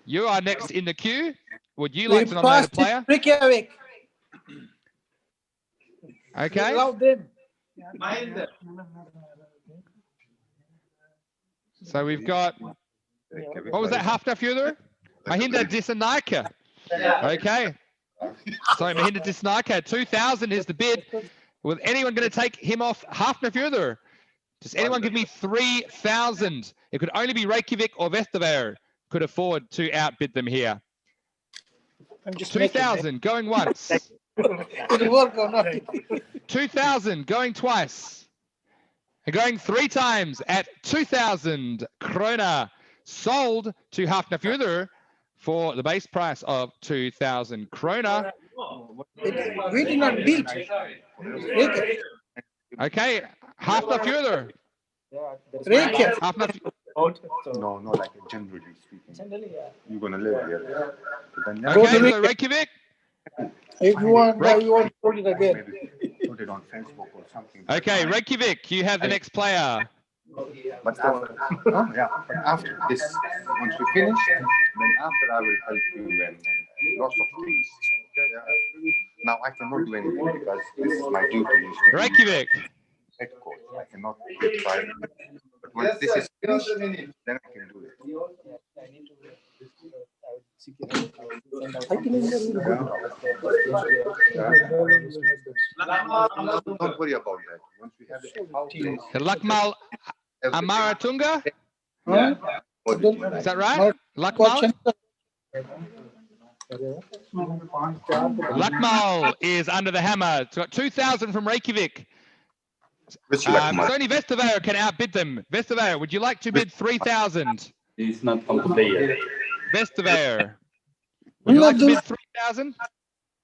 you are next in the queue. Would you like to nominate a player? Reykjavik. Okay. Allow them. So we've got, what was that, Hafnarfjörður? Mahinda Dissanayake. Okay. So Mahinda Dissanayake, 2,000 is the bid. Was anyone going to take him off Hafnarfjörður? Does anyone give me 3,000? It could only be Reykjavik or Vesta Bayer could afford to outbid them here. 2,000 going once. 2,000 going twice. And going 3 times at 2,000 krónur, sold to Hafnarfjörður for the base price of 2,000 krónur. We did not beat. Okay, Hafnarfjörður. No, like generally speaking. You're gonna live here. Okay, so Reykjavik. If you want, you want to put it again. Maybe put it on Facebook or something. Okay, Reykjavik, you have the next player. But after, but after this, once we finish, then after I will help you and lots of things. Okay, now I cannot do anything because this is my duty. Reykjavik. Head coach. I cannot try. But once this is finished, then I can do it. Don't worry about that. Once we have it, Lakmal Amaratunga? Is that right? Lakmal? Lakmal is under the hammer. It's got 2,000 from Reykjavik. So only Vesta Bayer can outbid them. Vesta Bayer, would you like to bid 3,000? He's not from the player. Vesta Bayer, would you like to bid 3,000?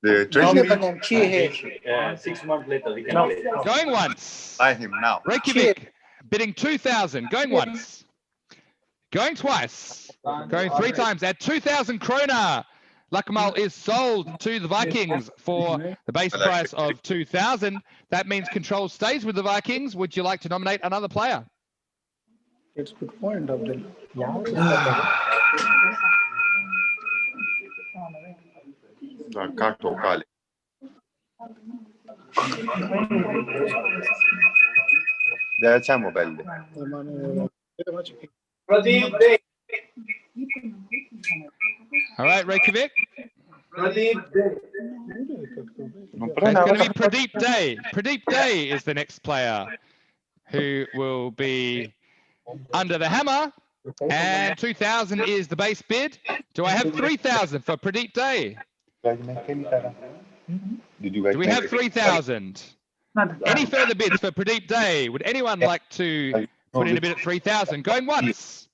the treasury. 6 months later, he can play. Going once. Buy him now. Reykjavik, bidding 2,000. Going once. Going twice. Going 3 times at 2,000 krónur. Lakmal is sold to the Vikings for the base price of 2,000. That means control stays with the Vikings. Would you like to nominate another player? It's a good point, Abdul. All right, Reykjavik. It's going to be Pradeep Day. Pradeep Day is the next player who will be under the hammer. And 2,000 is the base bid. Do I have 3,000 for Pradeep Day? Do we have 3,000? Any further bids for Pradeep Day? Would anyone like to put in a bid at 3,000? Going once.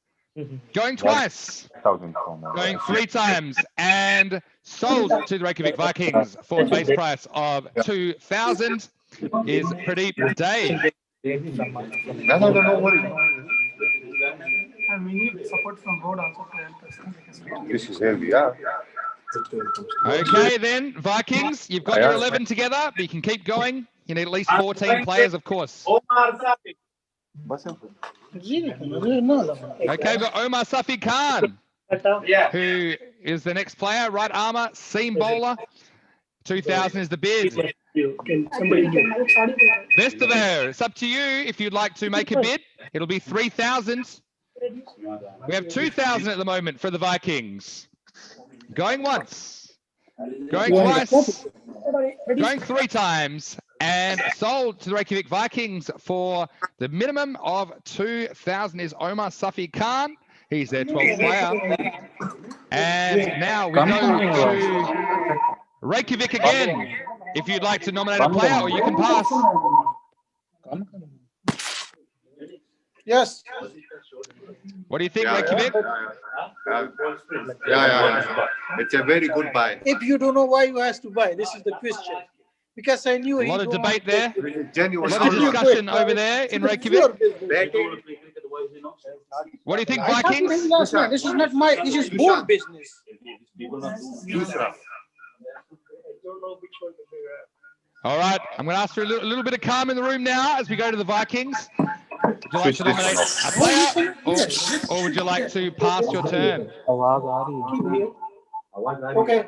Going twice. Going 3 times. And sold to the Reykjavik Vikings for the base price of 2,000 is Pradeep Day. And we need support from road also to help us. This is heavy, yeah. Okay then, Vikings, you've got your 11 together, but you can keep going. You need at least 14 players, of course. Okay, we've got Omar Safi Khan, who is the next player. Right armor, seam bowler. 2,000 is the bid. Vesturbær, it's up to you if you'd like to make a bid. It'll be 3,000. We have 2,000 at the moment for the Vikings. Going once, going twice, going 3 times, and sold to the Reykjavik Vikings for the minimum of 2,000 is Omar Safi Khan. He's their 12th player. And now we go to Reykjavik again. If you'd like to nominate a player, or you can pass. Yes. What do you think, Reykjavik? Yeah. It's a very good buy. If you don't know why you have to buy, this is the question. Because I knew A lot of debate there. A Genuine. lot of discussion over there in Reykjavik. What do you think, I talked to him Vikings? last night. This is not my, this is board business. All right, I'm going to ask for a little bit of calm in the room now as we go to the Vikings. Would you like to nominate a player, or would you like to pass your turn? Okay.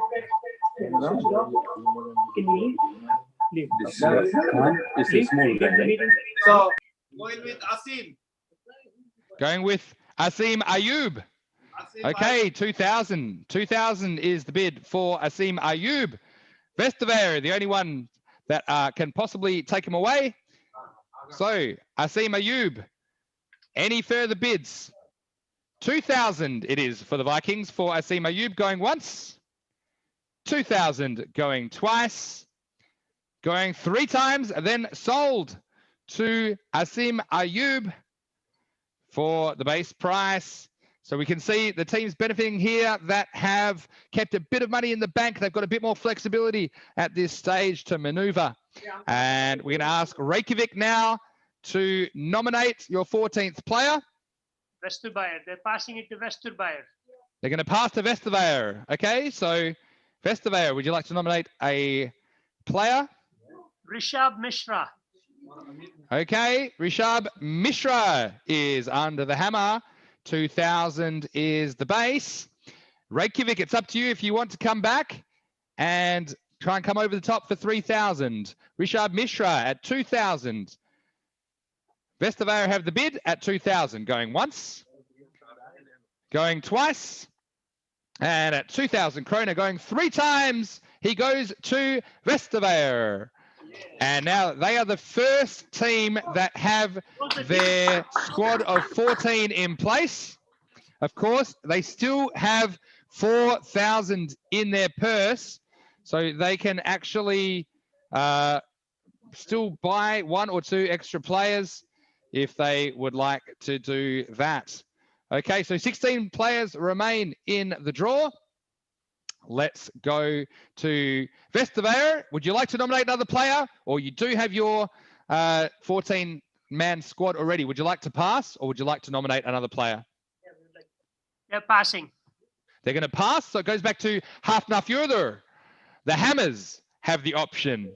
So, going with Asim. Going with Asim Ayub. Asim Okay, 2,000. 2,000 is the bid for Asim Ayub. Vesta Bayer, the only one that can possibly take him away. So, Asim Ayub, any further bids? 2,000 it is for the Vikings for Asim Ayub, going once. 2,000 going twice. Going 3 times, and then sold to Asim Ayub for the base price. So we can see the teams benefiting here that have kept a bit of money in the bank. They've got a bit more flexibility at this stage to maneuver. And we're going to ask Reykjavik now to nominate your 14th player. Vesturbær. They're passing it to Vesturbær. They're going to pass to Vesta Bayer. Okay, so Vesta Bayer, would you like to nominate a player? Rishabh Mishra. Okay, Rishabh Mishra is under the hammer. 2,000 is the base. Reykjavik, it's up to you if you want to come back and try and come over the top for 3,000. Rishabh Mishra at 2,000. Vesta Bayer have the bid at 2,000. Going once, going twice, and at 2,000 krónur, going 3 times, he goes to Vesta Bayer. And now they are the first team that have their squad of 14 in place. Of course, they still have 4,000 in their purse, so they can actually still buy 1 or 2 extra players if they would like to do that. Okay, so 16 players remain in the draw. Let's go to Vesta Bayer. Would you like to nominate another player, or you do have your 14-man squad already? Would you like to pass, or would you like to nominate another player? They're passing. They're going to pass, so it goes back to Hafnarfjörður. The Hammers have the option.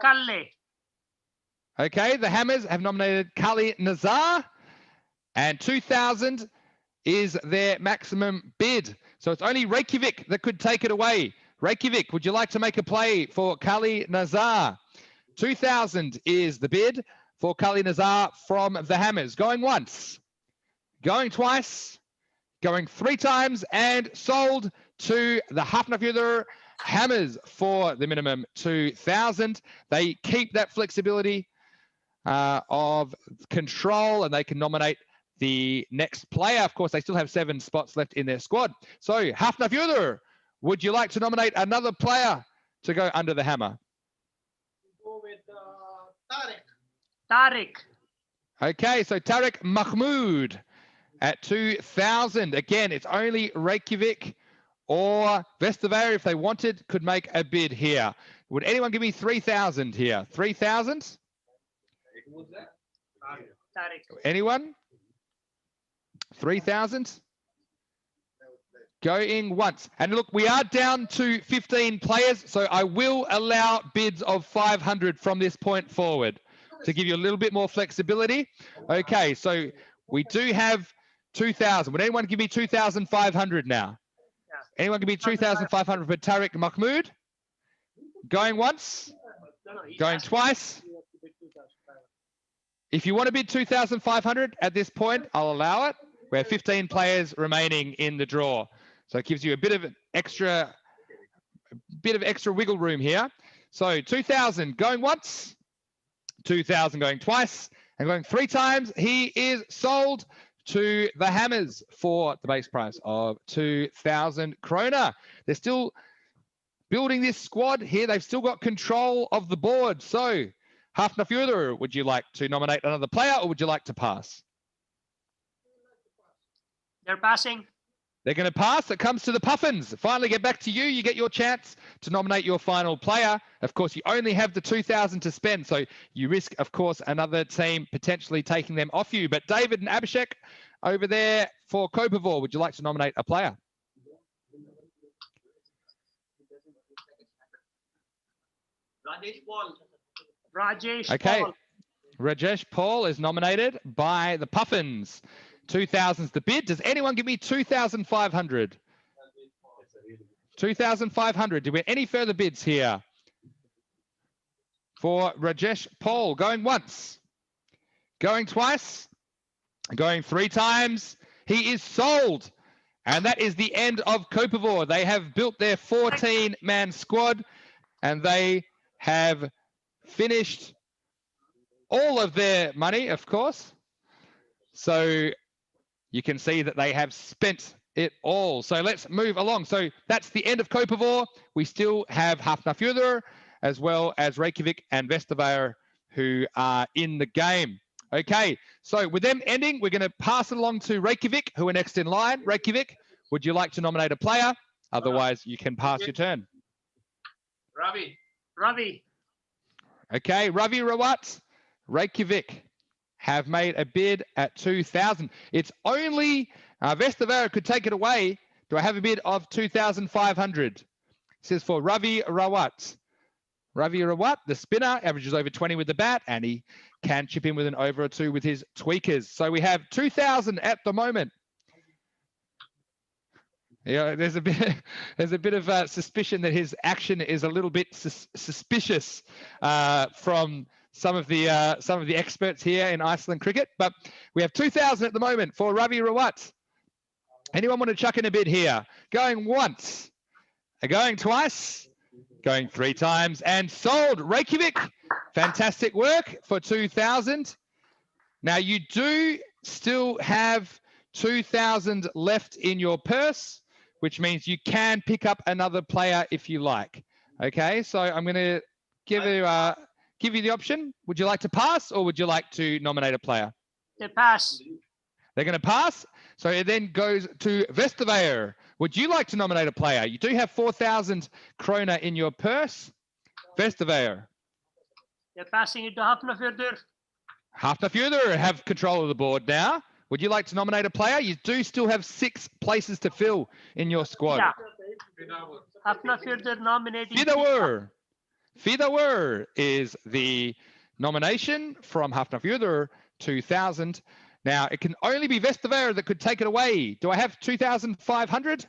Kalle. Okay, the Hammers have nominated Kali Nazar, and 2,000 is their maximum bid. So it's only Reykjavik that could take it away. Reykjavik, would you like to make a play for Kali Nazar? 2,000 is the bid for Kali Nazar from the Hammers. Going once, going twice, going 3 times, and sold to the Hafnarfjörður Hammers for the minimum 2,000. They keep that flexibility of control, and they can nominate the next player. Of course, they still have 7 spots left in their squad. So, Hafnarfjörður, would you like to nominate another player to go under the hammer? Go with Tarek. Tariq. Okay, so Tariq Mahmoud at 2,000. Again, it's only Reykjavik or Vesta Bayer, if they wanted, could make a bid here. Would anyone give me 3,000 here? 3,000? Tariq. Anyone? 3,000? Going once. And look, we are down to 15 players, so I will allow bids of 500 from this point forward to give you a little bit more flexibility. Okay, so we do have 2,000. Would anyone give me 2,500 now? Anyone give me 2,500 for Tariq Mahmoud? Going once? Going twice? If you want to bid 2,500 at this point, I'll allow it. We have 15 players remaining in the draw. So it gives you a bit of extra wiggle room here. So 2,000 going once, 2,000 going twice, and going 3 times. He is sold to the Hammers for the base price of 2,000 krónur. They're still building this squad here. They've still got control of the board. So Hafnarfjörður, would you like to nominate another player, or would you like to pass? They're passing. They're going to pass. It comes to the Puffins. Finally, get back to you. You get your chance to nominate your final player. Of course, you only have the 2,000 to spend, so you risk, of course, another team potentially taking them off you. But David and Abhishek over there for Kópavogur, would you like to nominate a player? Rajesh Paul. Rajesh Okay. Paul. Rajesh Paul is nominated by the Puffins. 2,000's the bid. Does anyone give me 2,500? 2,500. Do we have any further bids here? For Rajesh Paul, going once, going twice, going 3 times. He is sold. And that is the end of Kópavogur. They have built their 14-man squad and they have finished all of their money, of course. So you can see that they have spent it all. So let's move along. So that's the end of Kópavogur. We still have Hafnarfjörður as well as Reykjavik and Vesta Bayer who are in the game. Okay, so with them ending, we're going to pass it along to Reykjavik, who are next in line. Reykjavik, would you like to nominate a player? Otherwise, you can pass your turn. Ravi. Ravi. Okay, Ravi Rawat, Reykjavik have made a bid at 2,000. It's only Vesta Bayer could take it away. Do I have a bid of 2,500? It says for Ravi Rawat. Ravi Rawat, the spinner, averages over 20 with the bat, and he can chip in with an over or 2 with his tweakers. So we have 2,000 at the moment. Yeah, there's a bit of suspicion that his action is a little bit suspicious from some of the experts here in Iceland cricket. But we have 2,000 at the moment for Ravi Rawat. Anyone want to chuck in a bid here? Going once, going twice, going 3 times, and sold. Reykjavik, fantastic work for 2,000. Now you do still have 2,000 left in your purse, which means you can pick up another player if you like. Okay, so I'm going to give you the option. Would you like to pass or would you like to nominate a player? They pass. They're going to pass. So it then goes to Vesta Bayer. Would you like to nominate a player? You do have 4,000 krónur in your purse. Vesta Bayer. They're passing it to Hafnarfjörður. Hafnarfjörður have control of the board now. Would you like to nominate a player? You do still have 6 places to fill in your squad. Yeah. Hafnarfjörður nominating. Fidawer is the nomination from Hafnarfjörður, 2,000. Now, it can only be Vesta Bayer that could take it away. Do I have 2,500?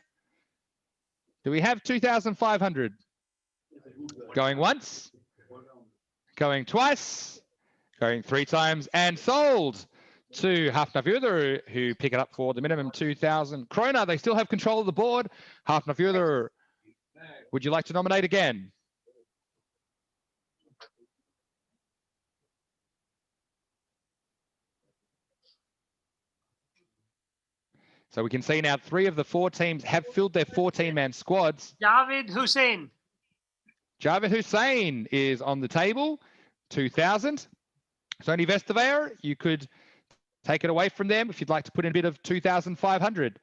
Do we have 2,500? Going once, going twice, going 3 times, and sold to Hafnarfjörður, who pick it up for the minimum 2,000 krónur. They still have control of the board. Hafnarfjörður, would you like to nominate again? So we can see now 3 of the 4 teams have filled their 14-man squads. Javed Hussain. Javed Hussain is on the table, 2,000. It's only Vesta Bayer. You could take it away from them if you'd like to put in a bit of 2,500.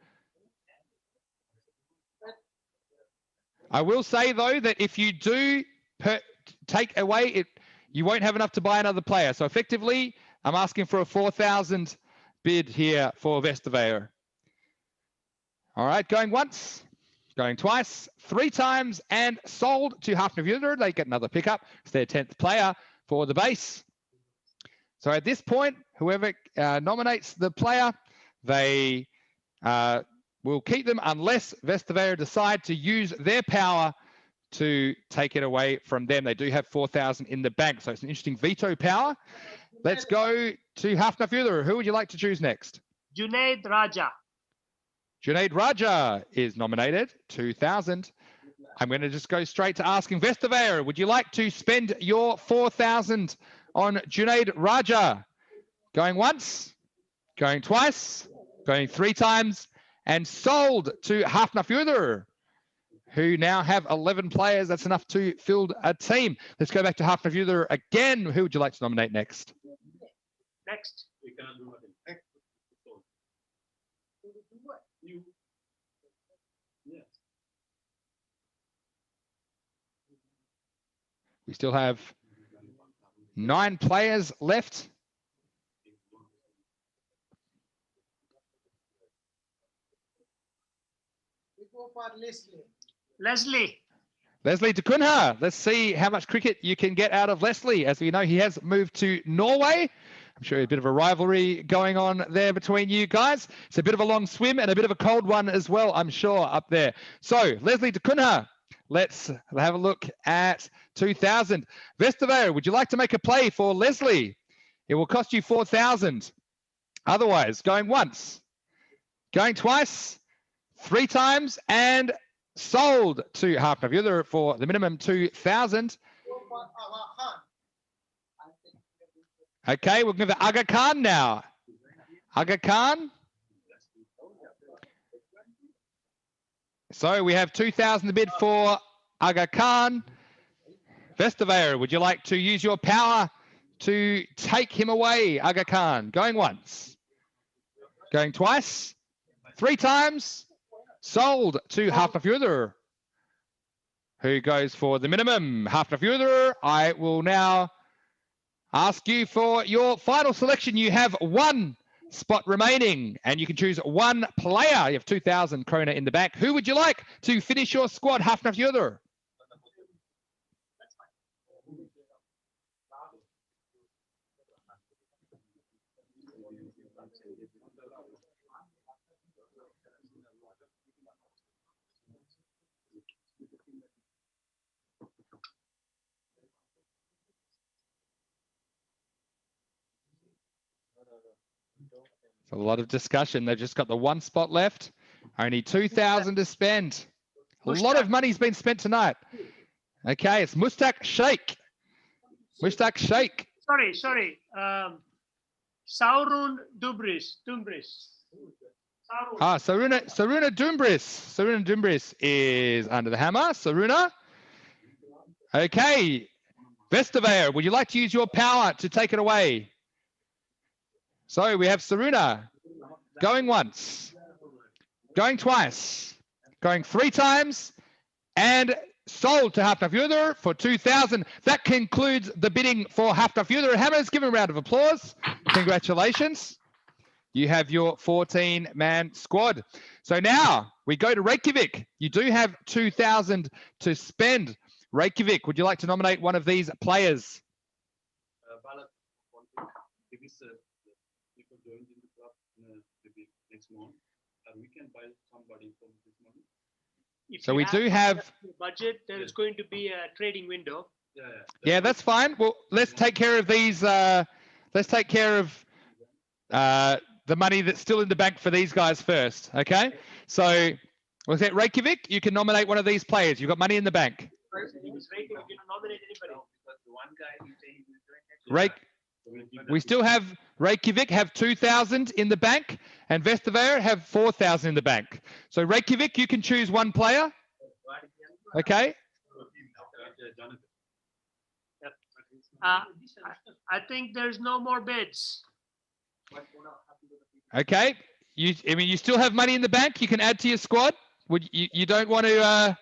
I will say, though, that if you do take away it, you won't have enough to buy another player. So effectively, I'm asking for a 4,000 bid here for Vesta Bayer. All right, going once, going twice, 3 times, and sold to Hafnarfjörður. They get another pickup. It's their 10th player for the base. So at this point, whoever nominates the player, they will keep them unless Vesta Bayer decide to use their power to take it away from them. They do have 4,000 in the bank, so it's an interesting veto power. Let's go to Hafnarfjörður. Who would you like to choose next? Junaid Raja. Junaid Raja is nominated, 2,000. I'm going to just go straight to asking Vesta Bayer, would you like to spend your 4,000 on Junaid Raja? Going once, going twice, going 3 times, and sold to Hafnarfjörður, who now have 11 players. That's enough to field a team. Let's go back to Hafnarfjörður again. Who would you like to nominate next? Next. We still have 9 players left. Leslie. Leslie de Kunha. Let's see how much cricket you can get out of Leslie. As we know, he has moved to Norway. I'm sure a bit of a rivalry going on there between you guys. It's a bit of a long swim and a bit of a cold one as well, I'm sure, up there. So, Leslie de Kunha, let's have a look at 2,000. Vesta Bayer, would you like to make a play for Leslie? It will cost you 4,000. Otherwise, going once, going twice, 3 times, and sold to Hafnarfjörður for the minimum 2,000. Okay, we'll give it Aga Khan now. Aga Khan. So we have 2,000 to bid for Aga Khan. Vesta Bayer, would you like to use your power to take him away, Aga Khan? Going once, going twice, 3 times, sold to Hafnarfjörður, who goes for the minimum. Hafnarfjörður, I will now ask you for your final selection. You have 1 spot remaining and you can choose 1 player. You have 2,000 krónur in the bank. Who would you like to finish your squad, Hafnarfjörður? A lot of discussion. They've just got the 1 spot left. Only 2,000 to spend. A lot of money's been spent tonight. Okay, it's Mustak Sheikh. Mustak Sheikh. Sorry. Saurun Dumbris. Saruna Dumbris. Saruna Dumbris is under the hammer. Saruna. Okay. Vesta Bayer, would you like to use your power to take it away? So we have Saruna going once, going twice, going 3 times, and sold to Hafnarfjörður for 2,000. That concludes the bidding for Hafnarfjörður. Hammers, give him a round of applause. Congratulations. You have your 14-man squad. So now we go to Reykjavik. You do have 2,000 to spend. Reykjavik, would you like to nominate one of these players? Joined in the club maybe next month, and we can buy somebody from this money. So we do have budget. There is going to be a trading window. Yeah, that's fine. Well, let's take care of these. Let's take care of the money that's still in the bank for these guys first. Okay. So was that Reykjavik? You can nominate one of these players. You've got money in the bank. We still have Reykjavik have 2,000 in the bank, and Vesta Bayer have 4,000 in the bank. So Reykjavik, you can choose 1 player. Okay. I think there's no more bids. Okay. You still have money in the bank. You can add to your squad. Would you don't want to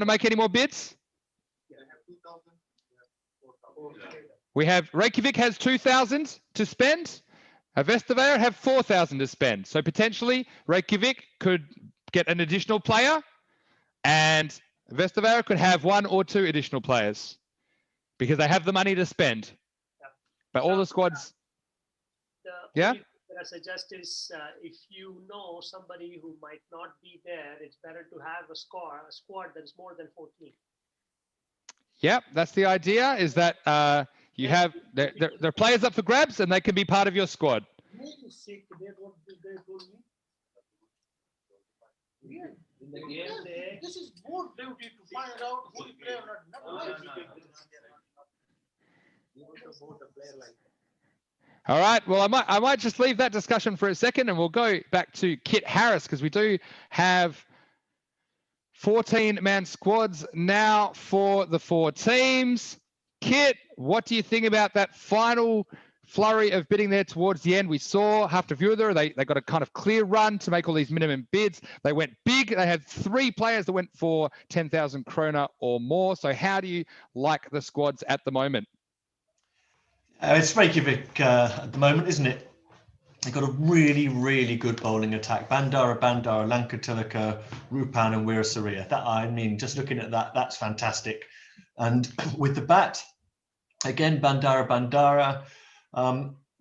make any more bids? We have Reykjavik has 2,000 to spend. Vesta Bayer have 4,000 to spend. So potentially Reykjavik could get an additional player, and Vesta Bayer could have 1 or 2 additional players because they have the money to spend. But all the squads. Yeah. What I suggest is if you know somebody who might not be there, it's better to have a squad that's more than 14. Yep, that's the idea. Is that you have they're players up for grabs and they can be part of your squad. This is more duty to find out who is player or not. All right. Well, I might just leave that discussion for a second, and we'll go back to Kit Harris because we do have 14-man squads now for the 4 teams. Kit, what do you think about that final flurry of bidding there towards the end. We saw Hafnarfjörður, they got a kind of clear run to make all these minimum bids. They went big. They had 3 players that went for 10,000 krónur or more. So how do you like the squads at the moment? It's Reykjavik at the moment, isn't it? They've got a really, really good bowling attack. Bandara, Lankatilaka, Rupan and Weerasaria. That, I mean, just looking at that, that's fantastic. And with the bat, again, Bandara.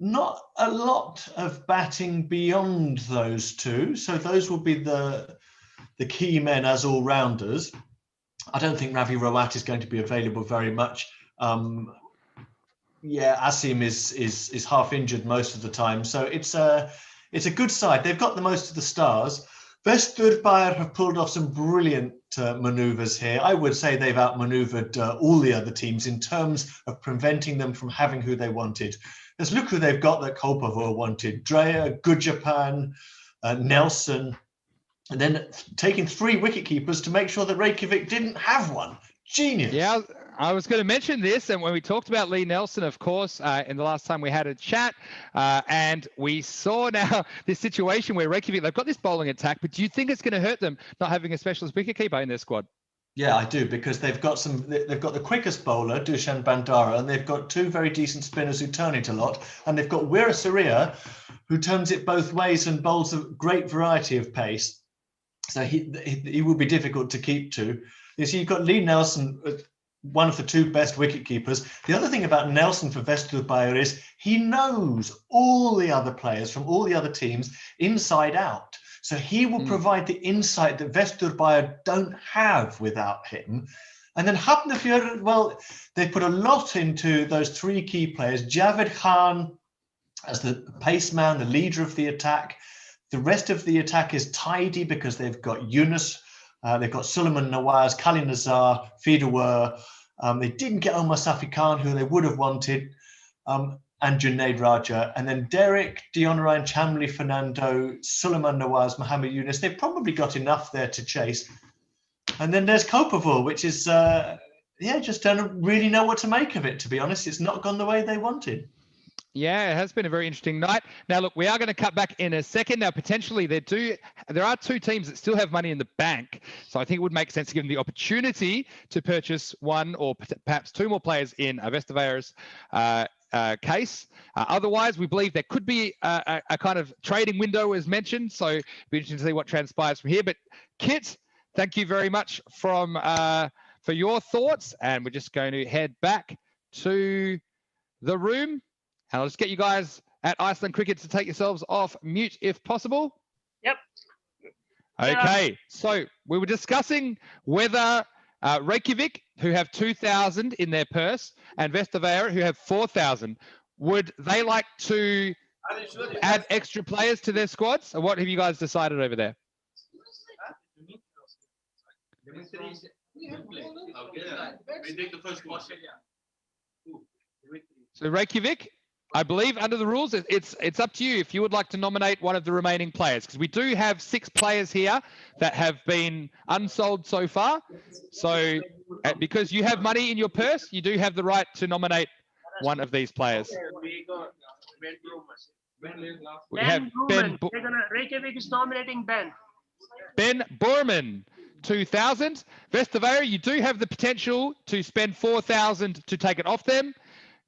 Not a lot of batting beyond those two. So those will be the key men as all-rounders. I don't think Ravi Rawat is going to be available very much. Yeah, Asim is half injured most of the time. So it's a good side. They've got the most of the stars. Vesturbær have pulled off some brilliant manoeuvres here. I would say they've outmaneuvered all the other teams in terms of preventing them from having who they wanted. Let's look who they've got that Kópavogur wanted. Dreyer, Gujapan, Nelson, and then taking 3 wicketkeepers to make sure that Reykjavik didn't have one. Genius. Yeah, I was going to mention this, and when we talked about Lee Nelson, of course, in the last time we had a chat, and we saw now this situation where Reykjavik, they've got this bowling attack, but do you think it's going to hurt them not having a specialist wicketkeeper in their squad? Yeah, I do, because they've got the quickest bowler, Dushan Bandara, and they've got 2 very decent spinners who turn it a lot, and they've got Weerasaria, who turns it both ways and bowls a great variety of pace. So he will be difficult to keep to. You see, you've got Lee Nelson, one of the 2 best wicket keepers. The other thing about Nelson for Vesturbær is he knows all the other players from all the other teams inside out. So he will provide the insight that Vesturbær don't have without him. And then Hafnarfjörður, well, they put a lot into those 3 key players. Javed Khan as the pace man, the leader of the attack. The rest of the attack is tidy because they've got Yunus, they've got Suleiman Nawaz, Kali Nazar, Fidawar. They didn't get Omar Safi Khan, who they would have wanted, and Junaid Raja. And then Derek, Dionarayan, Chamli, Fernando, Suleiman Nawaz, Mohammed Yunus. They've probably got enough there to chase. And then there's Kópavogur, which is, just don't really know what to make of it, to be honest. It's not gone the way they wanted. Yeah, it has been a very interesting night. Now, look, we are going to cut back in a second. Now, potentially, there are 2 teams that still have money in the bank. So I think it would make sense to give them the opportunity to purchase 1 or perhaps 2 more players in Vesta Bayer's case. Otherwise, we believe there could be a kind of trading window, as mentioned. So it'll be interesting to see what transpires from here. But Kit, thank you very much for your thoughts. And we're just going to head back to the room. And I'll just get you guys at Iceland Cricket to take yourselves off mute if possible. Yep. Okay, so we were discussing whether Reykjavik, who have 2,000 in their purse, and Vesta Bayer, who have 4,000, would they like to add extra players to their squads? Or what have you guys decided over there? We take the first one. So Reykjavik, I believe under the rules, it's up to you if you would like to nominate one of the remaining players, because we do have 6 players here that have been unsold so far. So because you have money in your purse, you do have the right to nominate one of these players. We have Ben. Reykjavik is nominating Ben. Ben Borman, 2,000. Vesta Bayer, you do have the potential to spend 4,000 to take it off them.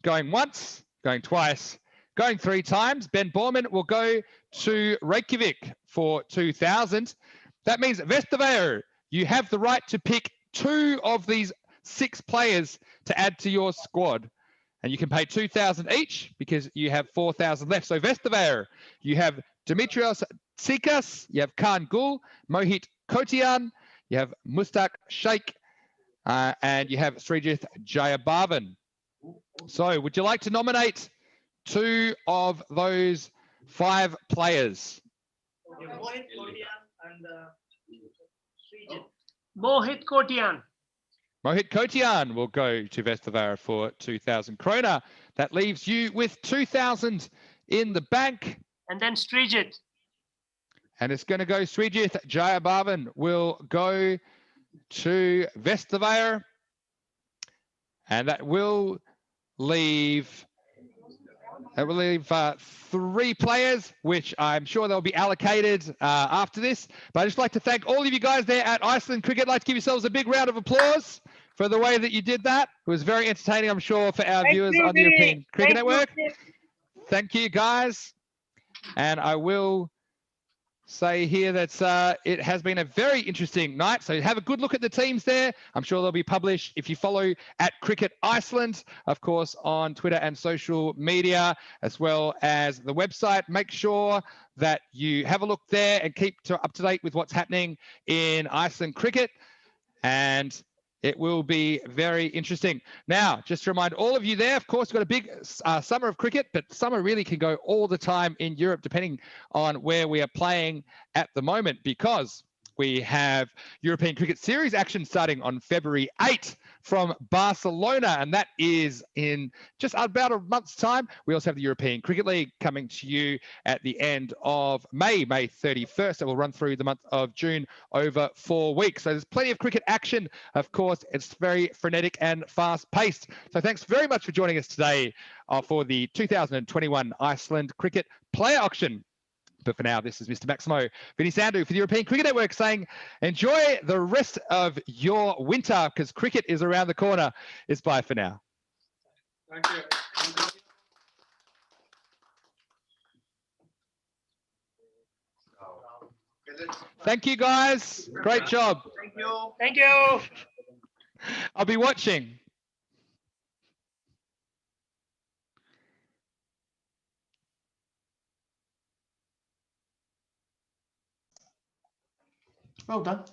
Going once, going twice, going 3 times. Ben Borman will go to Reykjavik for 2,000. That means Vesta Bayer, you have the right to pick 2 of these 6 players to add to your squad. And you can pay 2,000 each because you have 4,000 left. So Vesta Bayer, you have Dimitrios Tsikas, you have Khan Gul, Mohit Kotian, you have Mustaq Sheikh, and you have Srijith Jayabarvan. So would you like to nominate 2 of those 5 players? Mohit Kotian and Srijith. Mohit Kotian. Mohit Kotian will go to Vesta Bayer for 2,000 krónur. That leaves you with 2,000 in the bank. And then Srijith. And it's going to go Srijith Jayabarvan will go to Vesta Bayer. And that will leave I believe 3 players, which I'm sure they'll be allocated after this. But I'd just like to thank all of you guys there at Iceland Cricket. I'd like to give yourselves a big round of applause for the way that you did that. It was very entertaining, I'm sure, for our viewers on the European Cricket Network. Thank you, guys. And I will say here that it has been a very interesting night. So have a good look at the teams there. I'm sure they'll be published if you follow at Cricket Iceland, of course, on Twitter and social media, as well as the website. Make sure that you have a look there and keep up to date with what's happening in Iceland cricket. And it will be very interesting. Now, just to remind all of you there, of course, we've got a big summer of cricket, but summer really can go all the time in Europe, depending on where we are playing at the moment, because we have European Cricket Series action starting on February 8th from Barcelona, and that is in just about a month's time. We also have the European Cricket League coming to you at the end of May 31st. It will run through the month of June over 4 weeks. So there's plenty of cricket action. Of course, it's very frenetic and fast-paced. So thanks very much for joining us today for the 2021 Iceland Cricket Player Auction. But for now, this is Mr. Maximo Vinny Sandu for the European Cricket Network saying, enjoy the rest of your winter because cricket is around the corner. It's bye for now. Thank you. Thank you, guys. Great job. Thank you. Thank you. I'll be watching. Well done.